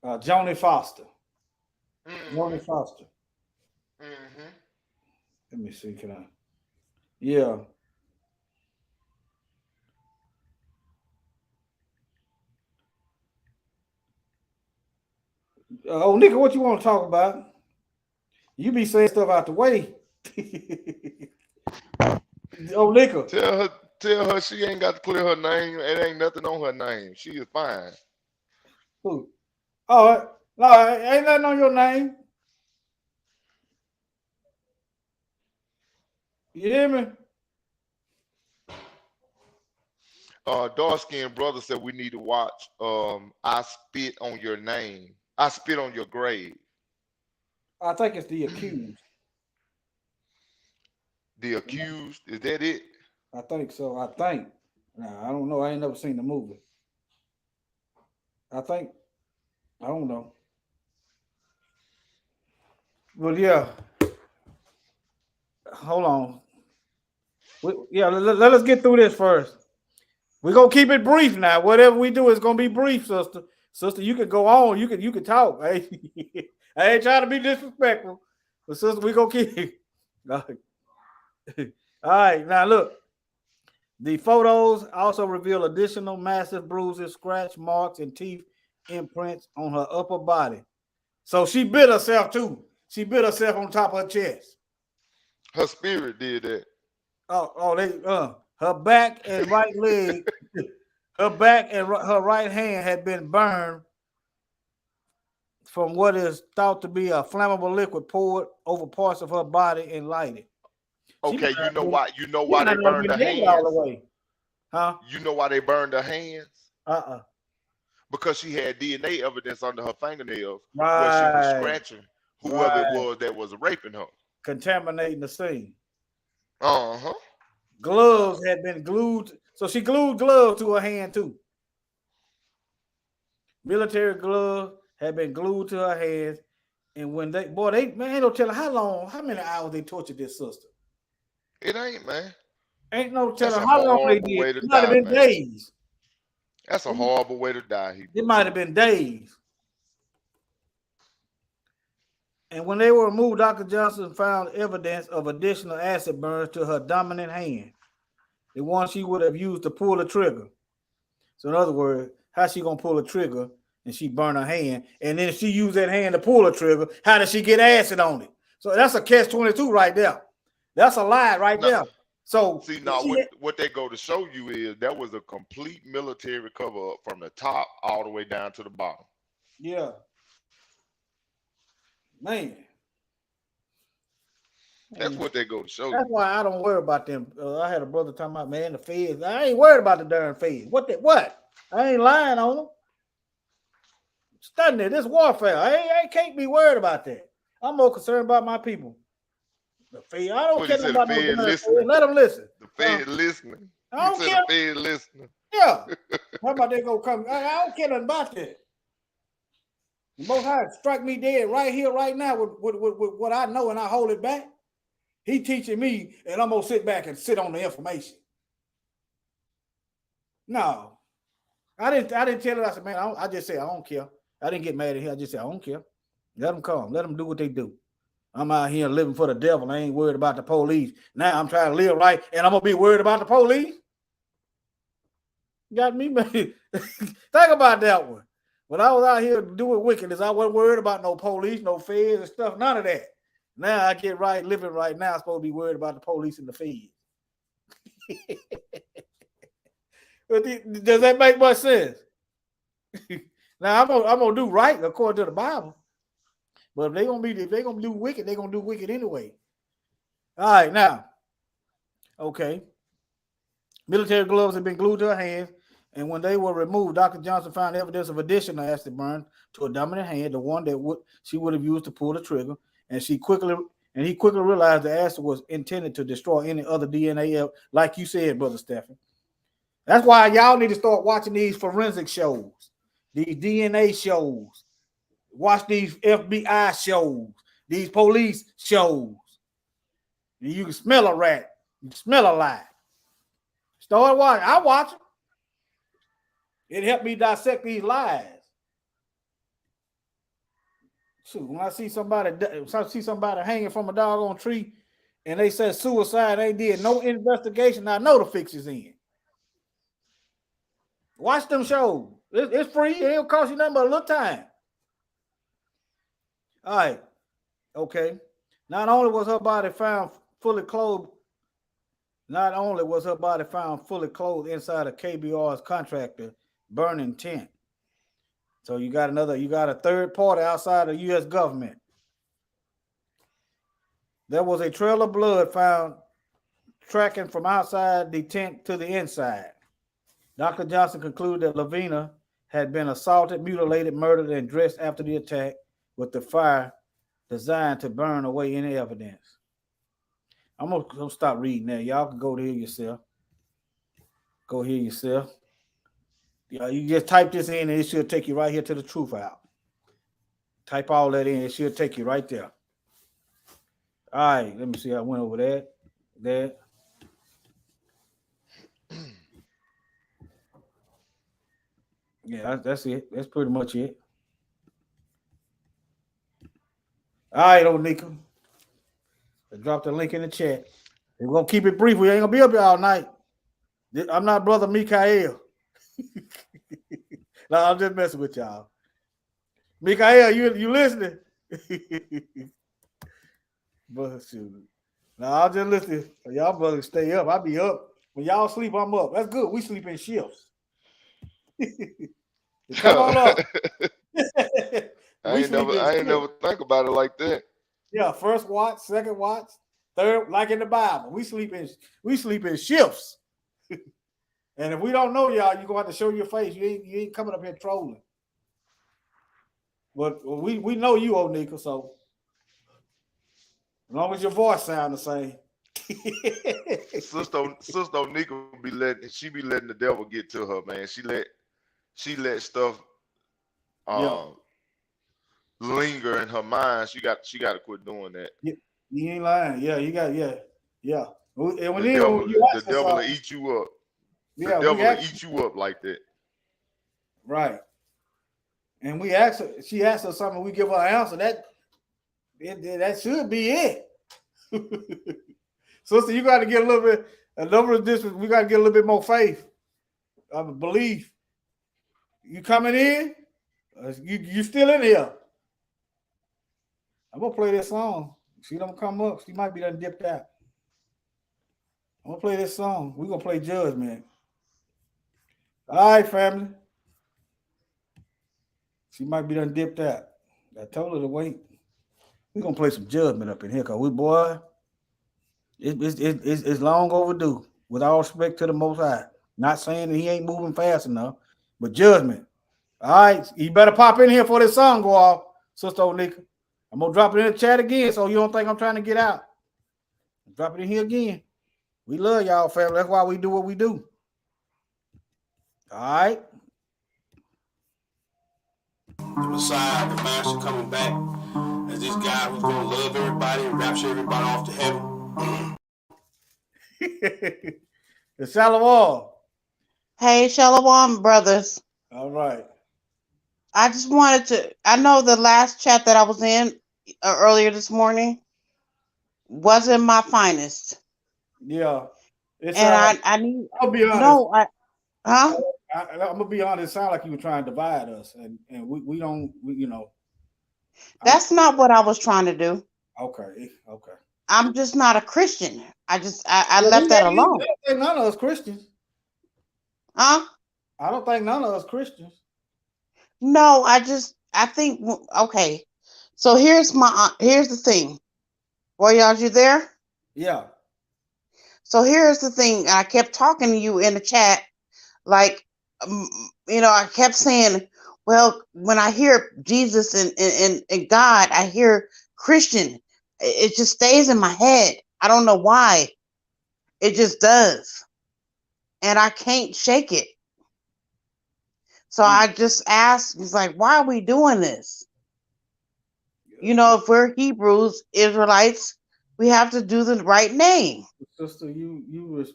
Joni Foster. Mm-hmm. Joni Foster. Mm-hmm. Let me see. Can I? Yeah. Oh, Nika, what you want to talk about? You be saying stuff out the way. Oh, Nika. Tell her she ain't got to clear her name. It ain't nothing on her name. She is fine. Who? Oh, no, ain't nothing on your name. You hear me? Dark skinned brother said we need to watch I Spit on Your Name. I Spit on Your Grave. I think it's The Accused. The Accused, is that it? I think so. I think. Nah, I don't know. I ain't never seen the movie. I think. I don't know. But yeah. Hold on. Let us get through this first. We're gonna keep it brief now. Whatever we do is gonna be brief, sister. Sister, you can go on. You can talk. Hey, I ain't trying to be disrespectful, but sister, we gonna keep. All right, now look. The photos also reveal additional massive bruises, scratch marks, and teeth imprints on her upper body. So she bit herself too. She bit herself on top of her chest. Her spirit did that. Her back and right leg, her back and her right hand had been burned from what is thought to be a flammable liquid poured over parts of her body and lighted. Okay, you know why they burned burned her all the hands? way. Huh? You know why they burned her hands? Uh-uh. Because she had DNA evidence under her fingernails where she was Right. scratching whoever it Right. was that was raping her. Contaminating the scene. Uh-huh. Gloves had been glued. So she glued gloves to her hand too. Military gloves had been glued to her hands. And when they ain't no telling how many hours they tortured this sister. It ain't, man. Ain't no That's telling a how long they horrible did. way to It might have die, been man. days. That's a horrible way to die, Hebrew. It might have been days. And when they were removed, Dr. Johnson found evidence of additional acid burns to her dominant hand, the one she would have used to pull the trigger. So in other words, how she gonna pull a trigger and she burn her hand, and then if she used that hand to pull a trigger, how does she get acid on it? So that's a catch-22 right there. That's a lie right there. So see now what they go to show you is that was a complete military cover up from the top all the way down to the bottom. Yeah. Man. That's what they go to show you. That's why I don't worry about them. I had a brother talking about, man, the feds. I ain't worried about the darn feds. What? I ain't lying on them. Studying it. This warfare. I can't be worried about that. I'm more concerned about my people. The feds. I don't care about no darn feds. Let them listen. The feds listening. I don't care. The feds listening. Yeah. How about they gonna come? I don't care nothing about that. The Most High strike me dead right here, right now with what I know, and I hold it back. He teaching me, and I'm gonna sit back and sit on the information. No, I didn't tell her. I said, man, I just said I don't care. I didn't get mad at him. I just said I don't care. Let them come. Let them do what they do. I'm out here living for the devil. I ain't worried about the police. Now I'm trying to live right, and I'm gonna be worried about the police. Got me, man. Think about that one. When I was out here doing wickedness, I wasn't worried about no police, no feds, and stuff. None of that. Now I get right living right now. I'm supposed to be worried about the police and the feds. Does that make much sense? Now I'm gonna do right according to the Bible. But if they're gonna do wicked, they're gonna do wicked anyway. All right, now. Okay. Military gloves had been glued to her hands, and when they were removed, Dr. Johnson found evidence of additional acid burn to a dominant hand, the one that she would have used to pull the trigger, and he quickly realized the acid was intended to destroy any other DNA, like you said, Brother Stephen. That's why y'all need to start watching these forensic shows, these DNA shows. Watch these FBI shows, these police shows. And you can smell a rat, you can smell a lie. Start watching. I watch it. It helped me dissect these lies. Shoot, when I see somebody hanging from a doggone tree, and they said suicide, they did no investigation. I know the fix is in. Watch them shows. It's free. It don't cost you nothing but a little time. All right. Okay. Not only was her body found fully clothed inside of KBR's contractor burning tent. So you got a third party outside of the U.S. government. There was a trail of blood found tracking from outside the tent to the inside. Dr. Johnson concluded that Lavina had been assaulted, mutilated, murdered, and dressed after the attack with the fire designed to burn away any evidence. I'm gonna stop reading there. Y'all can go to hear yourself. Go hear yourself. You just type this in and it should take you right here to the truth out. Type all that in, it should take you right there. All right, let me see. I went over that. Yeah, that's it. That's pretty much it. All right, old Nico. I dropped the link in the chat. We're gonna keep it brief. We ain't gonna be up here all night. I'm not Brother Mikael. No, I'm just messing with y'all. Mikael, you listening? But shoot. No, I'm just listening. Y'all brothers stay up. I be up. When y'all sleep, I'm up. That's good. We sleep in shifts. Come on up. I ain't never think about it like that. Yeah, first watch, second watch, third, like in the Bible. We sleep in shifts. And if we don't know y'all, you're gonna have to show your face. You ain't coming up here trolling. But we know you, old Nika, so as long as your voice sound the same. Sister Nika be letting the devil get to her, man. She let stuff linger in her mind. She got to quit doing that. You ain't lying. Yeah, you got yeah. And the devil will eat you up. The devil will eat you up like that. Right. And she asked us something, we give her an answer. That should be it. Sister, you got to get we got to get a little bit more faith. Belief. You coming in? You still in here? I'm gonna play this song. She don't come up. She might be done dipped out. I'm gonna play this song. We're gonna play Judgment. All right, family. She might be done dipped out. I told her to wait. We're gonna play some Judgment up in here, cause it's long overdue. With all respect to the Most High. Not saying that he ain't moving fast enough, but Judgment. All right, you better pop in here for this song go off, Sister Onika. I'm gonna drop it in the chat again, so you don't think I'm trying to get out. Drop it in here again. We love y'all, family. That's why we do what we do. All right. The Messiah, the Master coming back as this guy who's gonna love everybody and rapture everybody off to heaven. The Shalom. Hey, Shalom, brothers. All right. I just wanted to, I know the last chat that I was in earlier this morning wasn't my finest. Yeah. I need, I'll be honest. no, I'm gonna be honest. It sounded like you were trying to divide us, and we don't. That's not what I was trying to do. Okay. I'm just not a Christian. I left that alone. I don't think none of us Christians. Huh? I don't think none of us Christians. No, I think, okay. So here's the thing. Y'all, you there? Yeah. So here's the thing. I kept talking to you in the chat, like, I kept saying, well, when I hear Jesus and God, I hear Christian. It just stays in my head. I don't know why. It just does. And I can't shake it. So I just asked, he's like, why are we doing this? If we're Hebrews, Israelites, we have to do the right name. Sister, you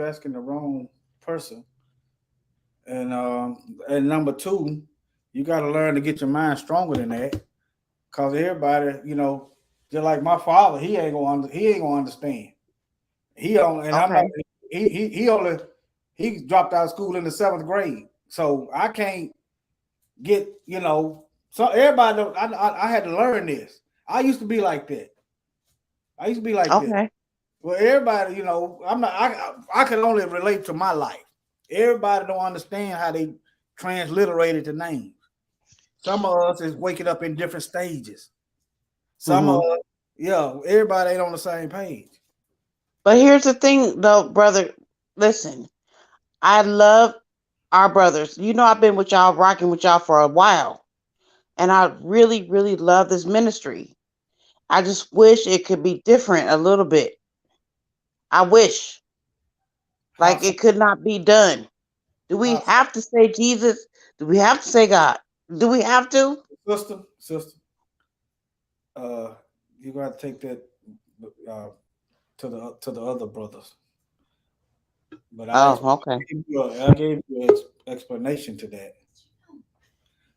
asking the wrong person. And number two, you got to learn to get your mind stronger than that. Cause everybody, just like my father, he ain't gonna understand. He only and I'm not Okay. he only he dropped out of school in the 7th grade. So I can't get, so everybody I had to learn this. I used to be like that. I used to be like that. Okay. Well, everybody, I'm not. I can only relate to my life. Everybody don't understand how they transliterated the names. Some of us is waking up in different stages. Some of Hmm. us, yeah, everybody ain't on the same page. But here's the thing, though, brother. Listen, I love our brothers. You know, I've been with y'all, rocking with y'all for a while, and I really, really love this ministry. I just wish it could be different a little bit. I wish, How like, so? it could not be done. Do we How so? have to say Jesus? Do we have to say God? Do we have to? Sister, uh, you got to take that uh, to the other brothers. But Oh, okay. I gave you an explanation to that.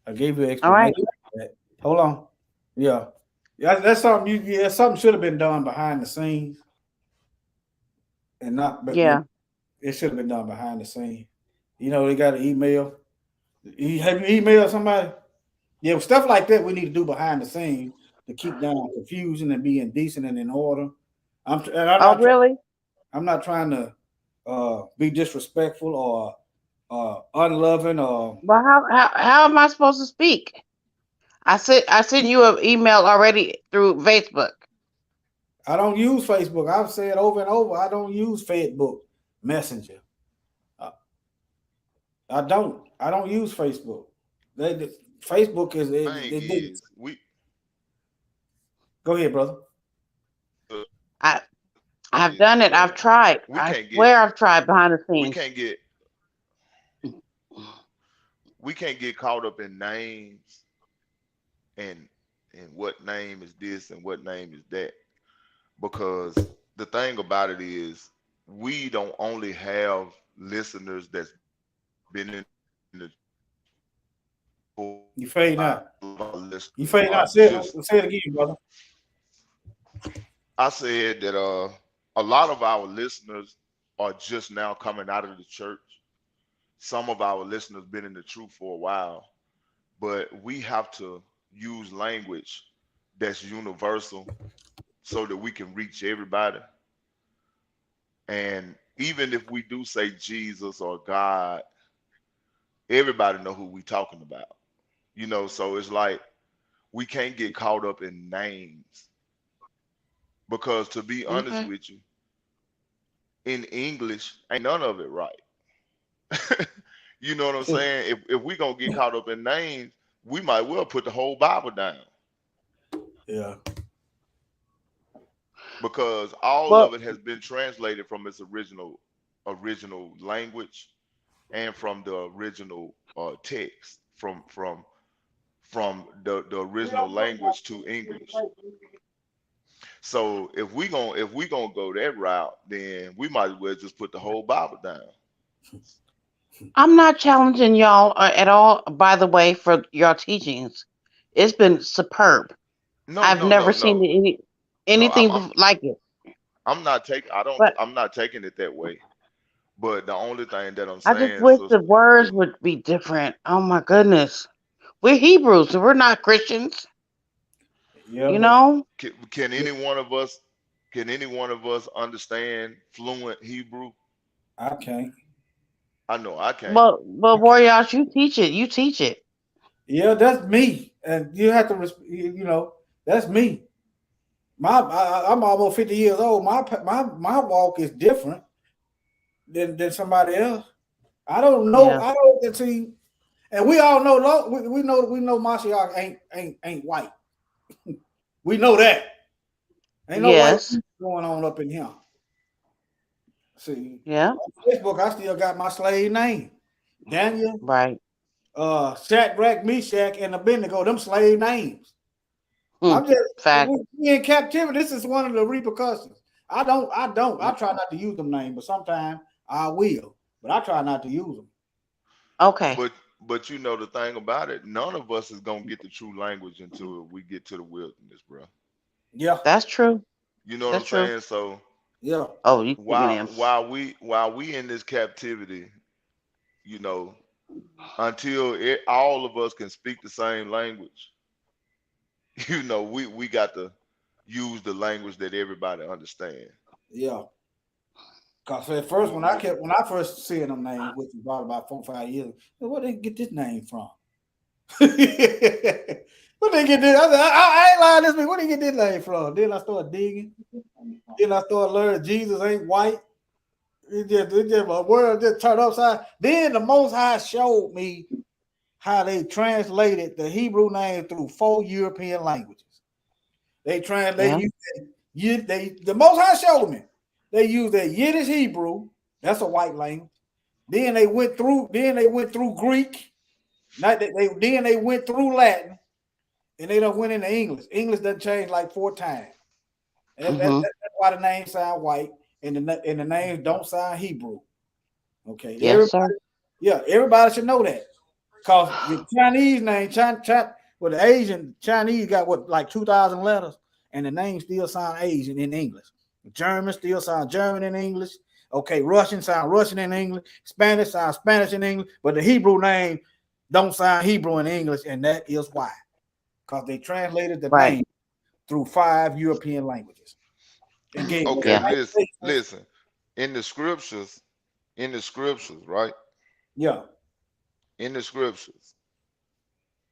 I gave you an All right. explanation to that. Hold on. Yeah. Yeah, that's something something should have been done behind the scenes and not but Yeah. it should have been done behind the scenes. They got an email. Have you emailed somebody? Yeah, stuff like that we need to do behind the scenes to keep down confusion and being decent and in order. I'm Oh, not really? I'm not trying to be disrespectful or unloving or Well, how am I supposed to speak? I sent you an email already through Facebook. I don't use Facebook. I've said over and over I don't use Facebook Messenger. I, I don't. I don't use Facebook. Facebook is Thing it. is, we Go ahead, brother. uh, I I've is done it. I've tried. we I can't get swear I've tried behind the we scenes. can't get we can't get caught up in names and what name is this and what name is that, because the thing about it is we don't only have listeners that's been in the for You fading our out. listeners You are fading out. just, Say it again, brother. I said that a lot of our listeners are just now coming out of the church. Some of our listeners been in the truth for a while, but we have to use language that's universal so that we can reach everybody. And even if we do say Jesus or God, everybody know who we talking about. So it's like we can't get caught up in names, because to be honest Okay. with you, in English ain't none of it right. You know what I'm saying? If we gonna get caught up in names, we might well put the whole Bible down, Yeah. because all of Well, it has been translated from its original language and from the original text, from the original language to English. So if we gonna go that route, then we might as well just put the whole Bible down. I'm not challenging y'all at all. By the way, for your teachings, it's been superb. No, I've no, never no, seen no, no. anything like it. I'm not taking. I don't. But I'm not taking it that way. But the only thing that I'm I just saying, wish the sister, words would be different. Oh my goodness. We're Hebrews, so we're not Christians, Yeah, you but know? can any one of us understand fluent Hebrew? I can't. I know I can't. Well, Warriors, you teach it. You teach it. Yeah, that's me, and you have to. That's me. I'm almost 50 years old. My walk is different than somebody else. I don't know. Yeah. I don't see, and we all know. We know Mashiach ain't white. We know that ain't no white Yes. going on up in here. See, Yeah. on Facebook, I still got my slave name, Daniel, Right. Shadrach, Meshach, and Abednego. Them slave names. Hmm. I'm just Fact. we in captivity. This is one of the repercussions. I don't. I try not to use them names, but sometimes I will. But I try not to use them. Okay. But But you know the thing about it, none of us is gonna get the true language until we get to the wilderness, bro. Yeah. That's true. You know what I'm That's true. saying? So Yeah. Oh, you keep me while in. while we in this captivity, you know, until all of us can speak the same language, we got to use the language that everybody understands. Yeah. Cause at first when I first seen them names, which was about 4 or 5 years ago, where they get this name from? Where they get this? I ain't lying this week. Where they get this name from? Then I started digging. Then I started learning Jesus ain't white. It just my world just turned upside. Then the Most High showed me how they translated the Hebrew name through 4 European languages. They Yeah. the Most High showed me. They used that Yiddish Hebrew. That's a white language. Then they went through. Then they went through Greek. Then they went through Latin, and they done went into English. English done changed like 4 times. Mm-hmm. That's why the names sound white and the names don't sound Hebrew. Okay, Yes, sir. everybody should know that. Cause the Chinese name, well, the Asian Chinese got what like 2,000 letters, and the name still sound Asian in English. German still sound German in English. Okay, Russian sound Russian in English. Spanish sound Spanish in English. But the Hebrew name don't sound Hebrew in English, and that is why. Because they translated the Right. name through 5 European languages and gave us Okay, Yeah. listen. In the scriptures, right? Yeah. In the scriptures,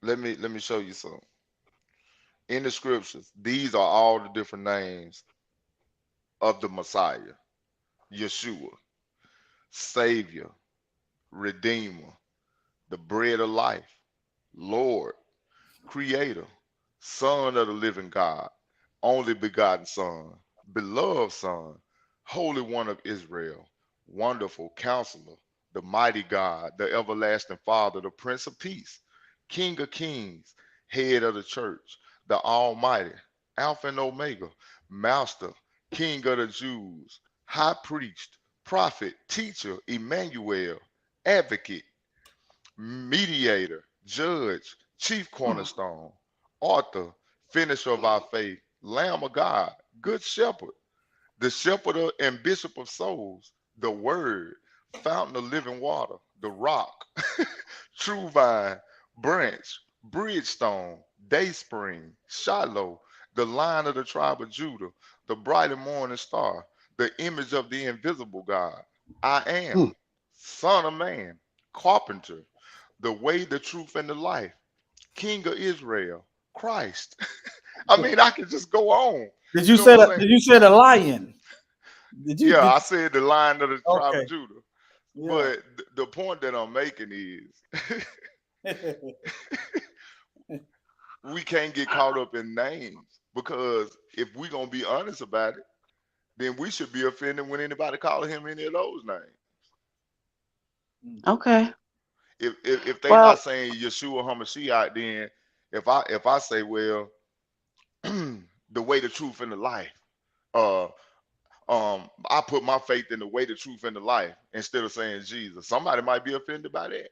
let me show you something. In the scriptures, these are all the different names of the Messiah: Yeshua, Savior, Redeemer, the Bread of Life, Lord, Creator, Son of the Living God, Only Begotten Son, Beloved Son, Holy One of Israel, Wonderful Counselor, the Mighty God, the Everlasting Father, the Prince of Peace, King of Kings, Head of the Church, the Almighty, Alpha and Omega, Master, King of the Jews, High Priest, Prophet, Teacher, Emmanuel, Advocate, Mediator, Judge, Chief Cornerstone, Author, Finisher of our faith, Lamb of God, Good Shepherd, the Shepherd and Bishop of souls, the Word, Fountain of living water, the Rock, True Vine, Branch, Bridgestone, Dayspring, Shiloh, the Lion of the tribe of Judah, the bright and morning star, the image of the invisible God. I am, Hmm. Son of Man, Carpenter, the way, the truth, and the life, King of Israel, Christ. I mean, I could just go on. Did You you know what say I'm that? saying? Did you say the lion? Did you? Yeah, Did I said the Lion of the tribe of okay? Judah. Yeah. But the point that I'm making is we can't get caught up in names, because if we're gonna be honest about it, then we should be offended when anybody calling him any of those names. Okay. If they not Well, saying Yeshua Hamashiach, then if I say, well, the way, the truth, and the life, uh I put my faith in the way, the truth, and the life instead of saying Jesus, somebody might be offended by that.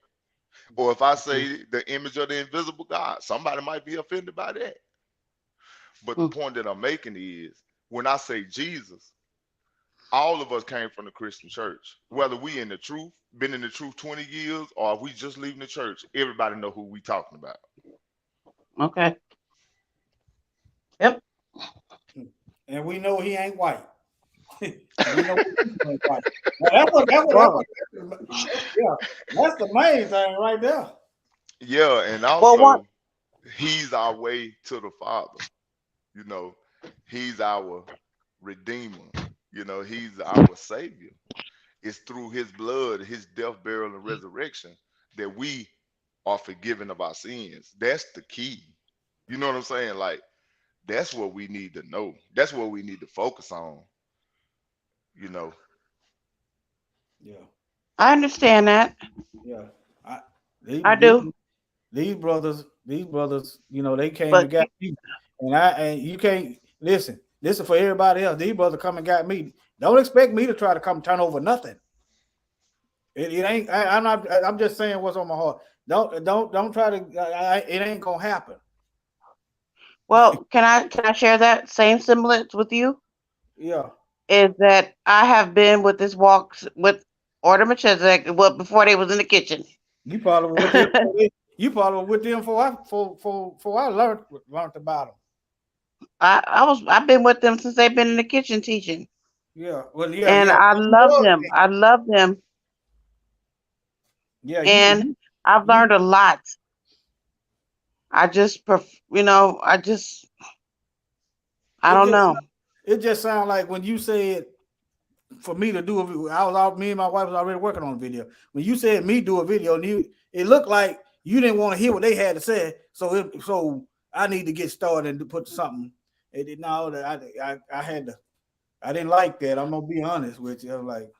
Or if I say the image of the invisible God, somebody might be offended by that. But the hmm, point that I'm making is, when I say Jesus, all of us came from the Christian church. Whether we in the truth, been in the truth 20 years, or if we just leaving the church, everybody know who we talking about. okay. Yep. And we know he ain't white. And we know he ain't white. Now, Well, yeah, that's the main thing right there. Yeah, and well, one. also he's our way to the Father. You know, he's our Redeemer. He's our Savior. It's through his blood, his death, burial, and resurrection that we are forgiven of our sins. That's the key. You know what I'm saying? Like, that's what we need to know. That's what we need to focus on. You know. Yeah, I understand that. yeah. I, these, I these, do. these brothers, they came But and got me, and you can't listen. Listen for everybody else. These brothers come and got me. Don't expect me to try to come turn over nothing. It ain't. I'm not. I'm just saying what's on my heart. Don't try to. It ain't gonna happen. Well, can I share that same semblance with you? Yeah. Is that I have been with this walk with Order Melchizedek, well, before they was in the kitchen. You probably were with them. You probably were with them for I learned about them. I've been with them since they've been in the kitchen teaching. Yeah. Well, yeah, And yeah. I You love was. them. I love them. Yeah, And I've you learned a lot. I just, I it don't just know. it just sounds like when you said for me to do a video, me and my wife was already working on a video. When you said me do a video, and it looked like you didn't want to hear what they had to say, so I need to get started and to put something. It did now that I had to. I didn't like that. I'm gonna be honest with you. I'm like,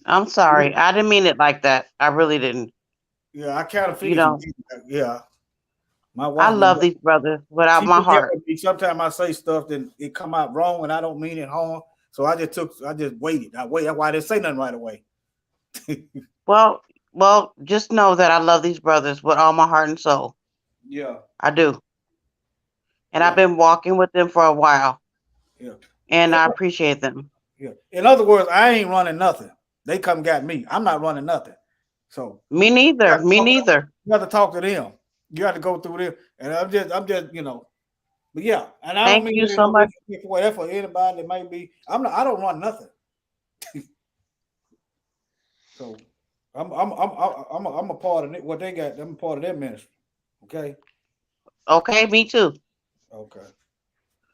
I'm sorry. I didn't mean it like that. I really didn't. yeah, I kind of You figured you know, did. Yeah, my I wife been. love these brothers without She my be heart. helping me. Sometimes I say stuff that it come out wrong and I don't mean it harm. So I just waited. I waited. That's why I didn't say nothing right away. Well, just know that I love these brothers with all my heart and soul. Yeah. I do. And I've Yeah. been walking with them for a while. Yeah. And I appreciate them. Yeah. In other words, I ain't running nothing. They come got me. I'm not running nothing. So Me neither. Me neither. you have to talk to them. You have to go through them. And I'm just, but yeah, and I don't Thank mean you it in so no way much. for anybody that might be. I don't run nothing. So I'm a part of it. What they got, I'm a part of their ministry. Okay. Okay, me too. Okay.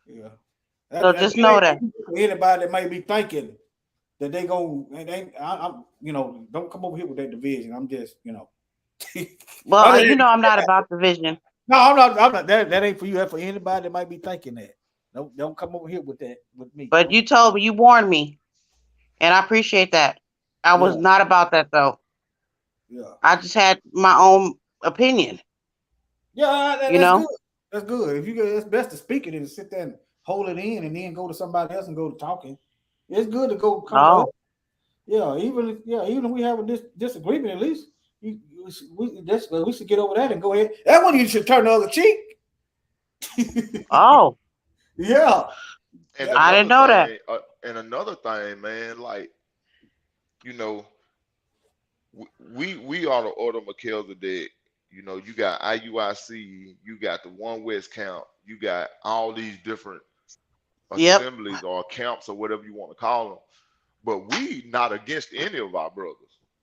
Yeah. So That just know ain't that. for anybody that may be thinking that they go and I'm don't come over here with that division. I'm just Well, other than I'm not about division. no, I'm not that ain't for you. That's for anybody that might be thinking that. Don't come over here with that with me. But you told me, you warned me. And I appreciate that. I was Yeah, not about that though. yeah. I just had my own opinion. Yeah, You that's know? good. That's good. If you go, it's best to speak it and sit there and hold it in and then go to somebody else and go to talking. It's good to go come to us. Oh. Yeah, even if we have a disagreement, at least we should get over that and go ahead. That one you should turn the other cheek. Oh. Yeah. And I didn't know that. another thing, man, like you know, we are the order Melchizedek. You know, you got IUIC, you got the One West Camp, you got all these different Yep. assemblies or camps or whatever you want to call them. But we not against any of our brothers.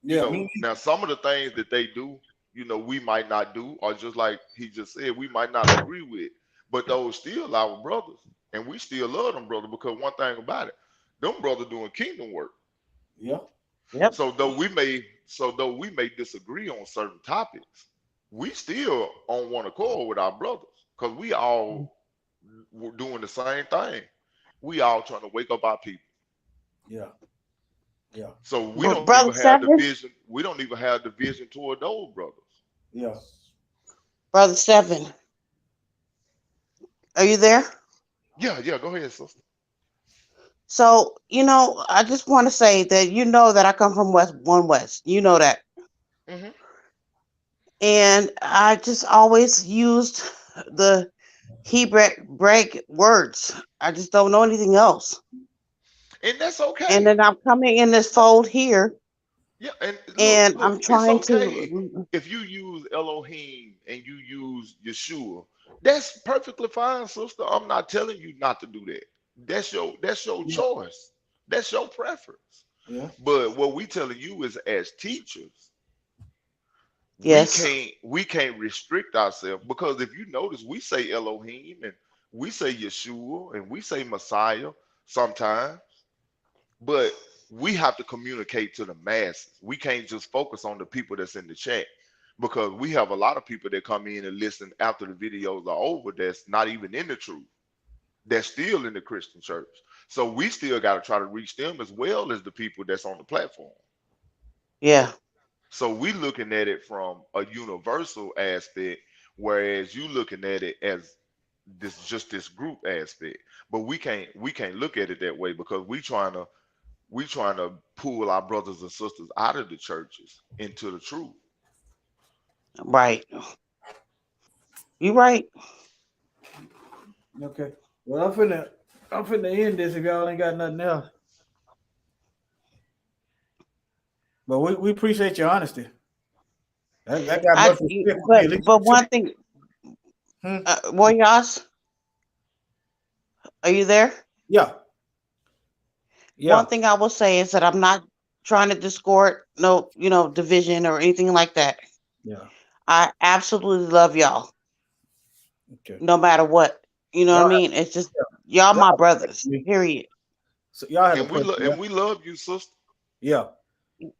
You Yeah, know, me now some of the things that they do, we might not do, or just like he just said, we might not agree with. But those still our brothers, and we still love them, brother. Because one thing about it, them brothers doing kingdom work. yeah. Yep. So though we may disagree on certain topics, we still on one accord with our brothers because we all were doing the same thing. We all trying to wake up our people. Yeah. Yeah. So we But don't Brother even have Seven, division. We don't even have division toward those brothers. Yeah. Brother Seven, are you there? Yeah, yeah. Go ahead, sister. So, I just want to say that that I come from One West. You know that. Hmm. And I just always used the Hebraic words. I just don't know anything else. And that's And okay. then I'm coming in this fold here, Yeah, and look, and I'm it's trying okay to. if you use Elohim and you use Yeshua. That's perfectly fine, sister. I'm not telling you not to do that. That's your Yeah. choice. That's your preference. Yeah. But what we telling you is as teachers, we Yes. can't we can't restrict ourselves because if you notice, we say Elohim and we say Yeshua and we say Messiah sometimes, but we have to communicate to the masses. We can't just focus on the people that's in the chat because we have a lot of people that come in and listen after the videos are over that's not even in the truth. That's still in the Christian church. So we still got to try to reach them as well as the people that's on the platform. Yeah. So we looking at it from a universal aspect, whereas you looking at it as this group aspect. But we can't look at it that way because we trying to We trying to pull our brothers and sisters out of the churches into the truth. Right. You right. Okay. Well, I'm finna end this if y'all ain't got nothing else. But we appreciate your honesty. That got much respect for me. At least But you said, one thing, hmm? Warriors, are you there? Yeah, One yeah, thing I will say is that I'm not trying to discord no, division or anything like that. yeah. I absolutely love y'all, Okay. no matter what. You know what I Y'all, mean? It's just y'all y'all my have to pray for brothers. me. Period. So y'all have to And pray for me. we love you, sister. Yeah,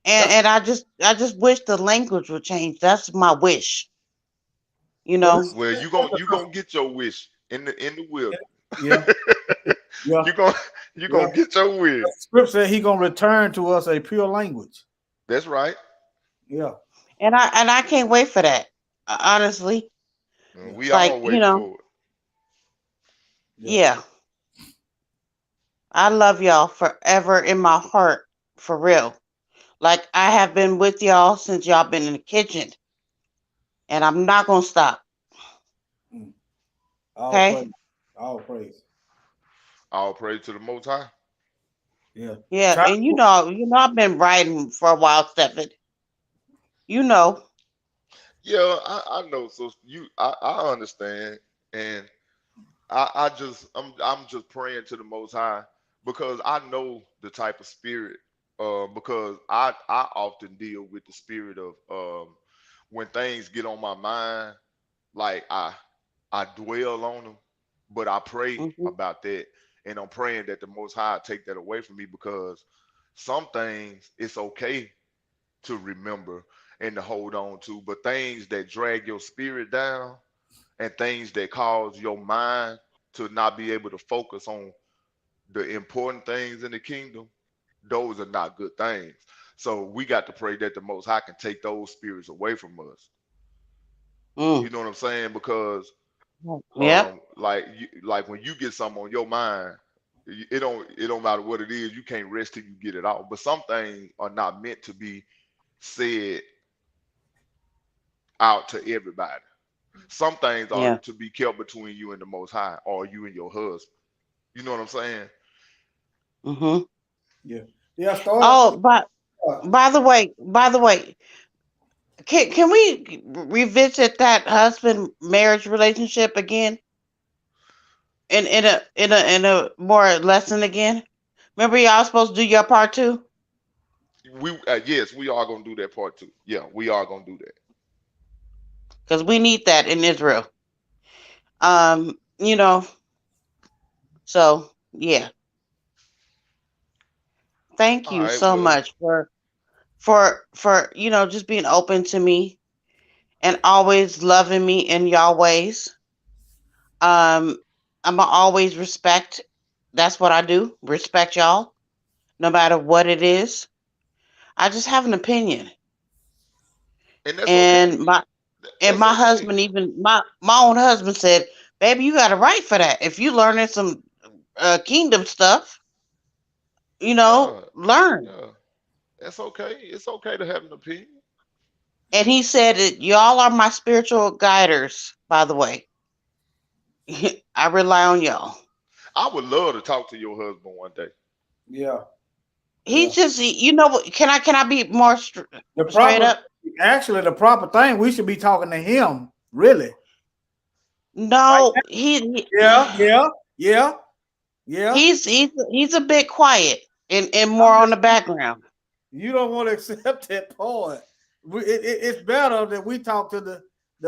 And that's I just wish the language would change. That's my wish. You well. know. Well, you gonna get your wish in the wilderness. Yeah, yeah, you gonna you yeah. gonna get your wish. The script said he gonna return to us a pure language. That's right. Yeah, And I can't wait for that. Honestly, And yeah, we like all waiting for it. yeah. yeah, I love y'all forever in my heart, for real. Like I have been with y'all since y'all been in the kitchen, and I'm not gonna stop. Mm. All Okay? praise, all praise. All praise to the Most High. Yeah. Yeah, Try. and I've been writing for a while, Stephen. You know. Yeah, I know. So I understand, and I'm just praying to the Most High because I know the type of spirit. Because I often deal with the spirit of when things get on my mind, like I dwell on them, but I pray Hmm. about that, and I'm praying that the Most High take that away from me because some things it's okay to remember and to hold on to, but things that drag your spirit down and things that cause your mind to not be able to focus on the important things in the kingdom, those are not good things. So we got to pray that the Most High can take those spirits away from us. Mm. You know what I'm saying? Because Yep. like when you get something on your mind, it don't matter what it is. You can't rest till you get it out. But some things are not meant to be said out to everybody. Some things are Yeah. to be kept between you and the Most High, or you and your husband. You know what I'm saying? Hmm. Yeah, yeah. Start. Oh, but by the way, can we revisit that husband marriage relationship again in a more lesson again? Remember, y'all supposed to do your part too, We yes, we are gonna do that part too. Yeah, we are gonna do that. because we need that in Israel. Um, you know. So yeah, thank All you right. so Well, much for just being open to me and always loving me in y'all ways. Um, I'ma always respect. That's what I do. Respect y'all, no matter what it is. I just have an opinion, and that's okay. and my and That's my okay. husband, even my own husband, said, "Baby, you got a right for that. If you learning some kingdom stuff, Yeah, learn." yeah. That's okay. It's okay to have an opinion. And he said that y'all are my spiritual guiders. By the way, I rely on y'all. I would love to talk to your husband one day. Yeah, yeah. He's just, what? Can I be more The straight proper, up? actually, the proper thing. We should be talking to him. Really. Right No, now. Yeah, yeah, yeah, yeah. he's a bit quiet and more I'm on just. the background. You don't want to accept that part. It's better that we talk to the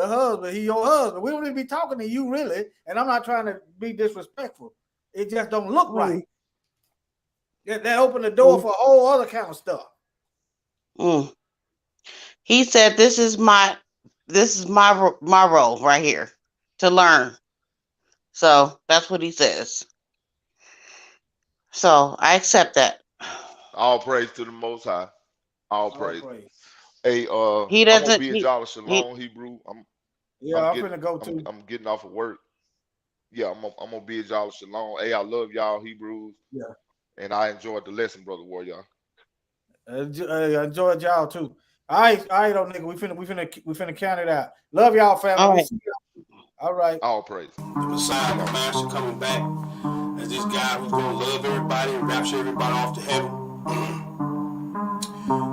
husband. He your husband. We don't even be talking to you really. And I'm not trying to be disrespectful. It just don't look right. Mm, That opened the door mm, for a whole other kind of stuff. mm. He said, "This is my role right here to learn." So that's what he says. So I accept that. All praise to the Most High. All All praise. praise. Hey, He I'm gonna doesn't. be at He Jolly he. Shalom, Hebrew. Yeah, I'm I'm getting finna go to. I'm getting off of work. Yeah, I'm gonna be at Jolly Shalom. Hey, I love y'all Hebrews, Yeah. And I enjoyed the lesson, Brother Warrior. I enjoyed y'all too. All right, old nigga. We finna count it out. Love y'all, family. All right. All right. All praise. The Messiah, the Master, coming back as this guy who's going to love everybody and rapture everybody off to heaven.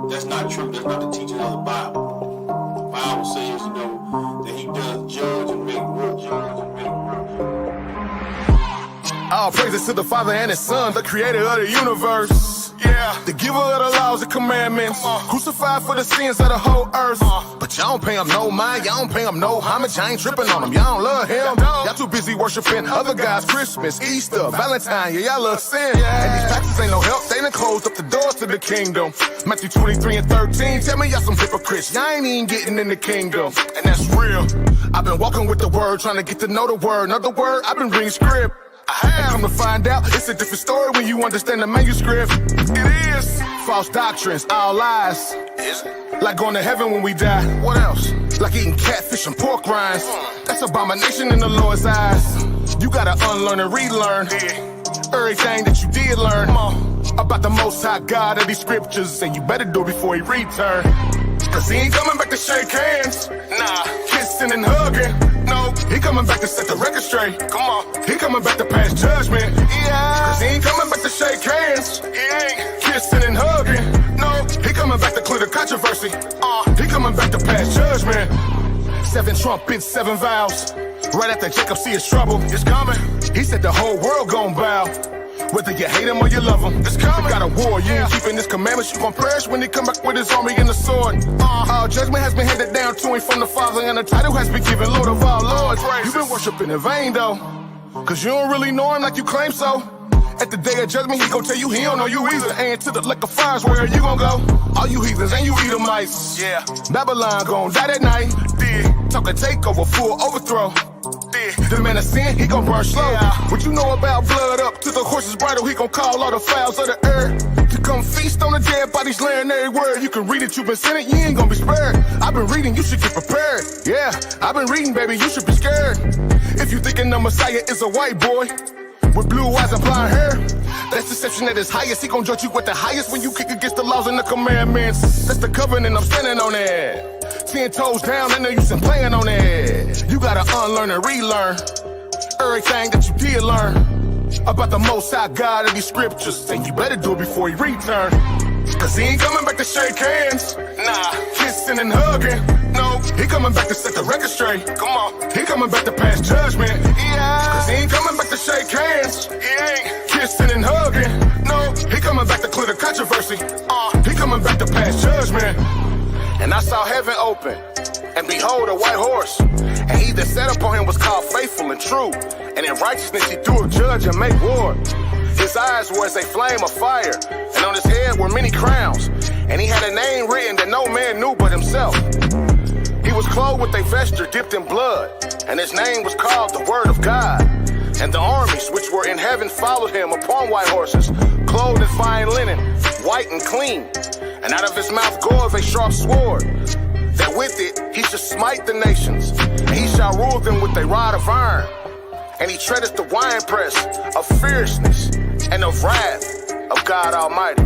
That's not true. That's not the teaching of the Bible. The Bible says, that he does judge and make work. All praises to the Father and His Son, the creator of the universe. Yeah, the giver of the laws and commandments, crucified for the sins of the whole earth. But y'all don't pay him no mind, y'all don't pay him no homage, I ain't tripping on him, y'all don't love him. Y'all too busy worshiping other guys, Christmas, Easter, Valentine, yeah, y'all love sin. And these pastors ain't no help, they done closed up the doors to the kingdom. Matthew 23 and 13, tell me y'all some hypocrites, y'all ain't even getting in the kingdom. And that's real, I've been walking with the word, trying to get to know the word. Another word, I've been reading script. I have come to find out it's a different story when you understand the manuscript. It is false doctrines, all lies. Is it? Like going to heaven when we die. What else? Like eating catfish and pork rinds. That's abomination in the Lord's eyes. You gotta unlearn and relearn everything that you did learn about the Most High God of these scriptures, and you better do it before He return. Cause He ain't coming back to shake hands. Nah, kissing and hugging. No, He coming back to set the record straight. Come on, He coming back to pass judgment. Yeah, cause He ain't coming back to shake hands. He ain't kissing and hugging. No, He coming back to clear the controversy. He coming back to pass judgment. 7 trumpets, 7 vows. Right after Jacob see his trouble, it's coming. He said the whole world gon' bow. Whether you hate him or you love him, it's coming. Got a war, you ain't keeping his commandments, you gon' perish when he come back with his army and the sword. All judgment has been handed down to him from the Father, and the title has been given Lord of all lords. You've been worshiping in vain though, cause you don't really know him like you claim so. At the day of judgment, he gon' tell you he don't know you either. And to the lake of fires, where you gon' go? All you heathens and you Edomites. Yeah, Babylon gon' die that night. Talk a takeover, full overthrow. The man of sin, he gon' burn slow. What you know about blood up to the horse's bridle? He gon' call all the fowls of the earth to come feast on the dead bodies, laying every word. You can read it, you been sinning, you ain't gon' be spared. I've been reading, you should get prepared. Yeah, I've been reading, baby, you should be scared. If you thinking the Messiah is a white boy with blue eyes and blonde hair, that's deception at its highest. He gon' judge you with the highest when you kick against the laws and the commandments. That's the covenant, I'm standing on it. 10 toes down, I know you been playing on it. You gotta unlearn and relearn everything that you did learn about the Most High God of these scriptures, and you better do it before He return. Cause He ain't coming back to shake hands. Nah, kissing and hugging. No, He coming back to set the record straight. Come on, He coming back to pass judgment. Yeah, cause He ain't coming back to shake hands. He ain't kissing and hugging. No, He coming back to clear the controversy. He coming back to pass judgment. And I saw heaven open, and behold a white horse. And he that sat upon him was called faithful and true. And in righteousness he doeth judge and make war. His eyes were as a flame of fire, and on his head were many crowns. And he had a name written that no man knew but himself. He was clothed with a vesture dipped in blood, and his name was called the Word of God. And the armies which were in heaven followed him upon white horses, clothed in fine linen, white and clean. And out of his mouth goeth a sharp sword, that with it he shall smite the nations, and he shall rule them with a rod of iron. And he treadeth the winepress of fierceness and of wrath of God Almighty.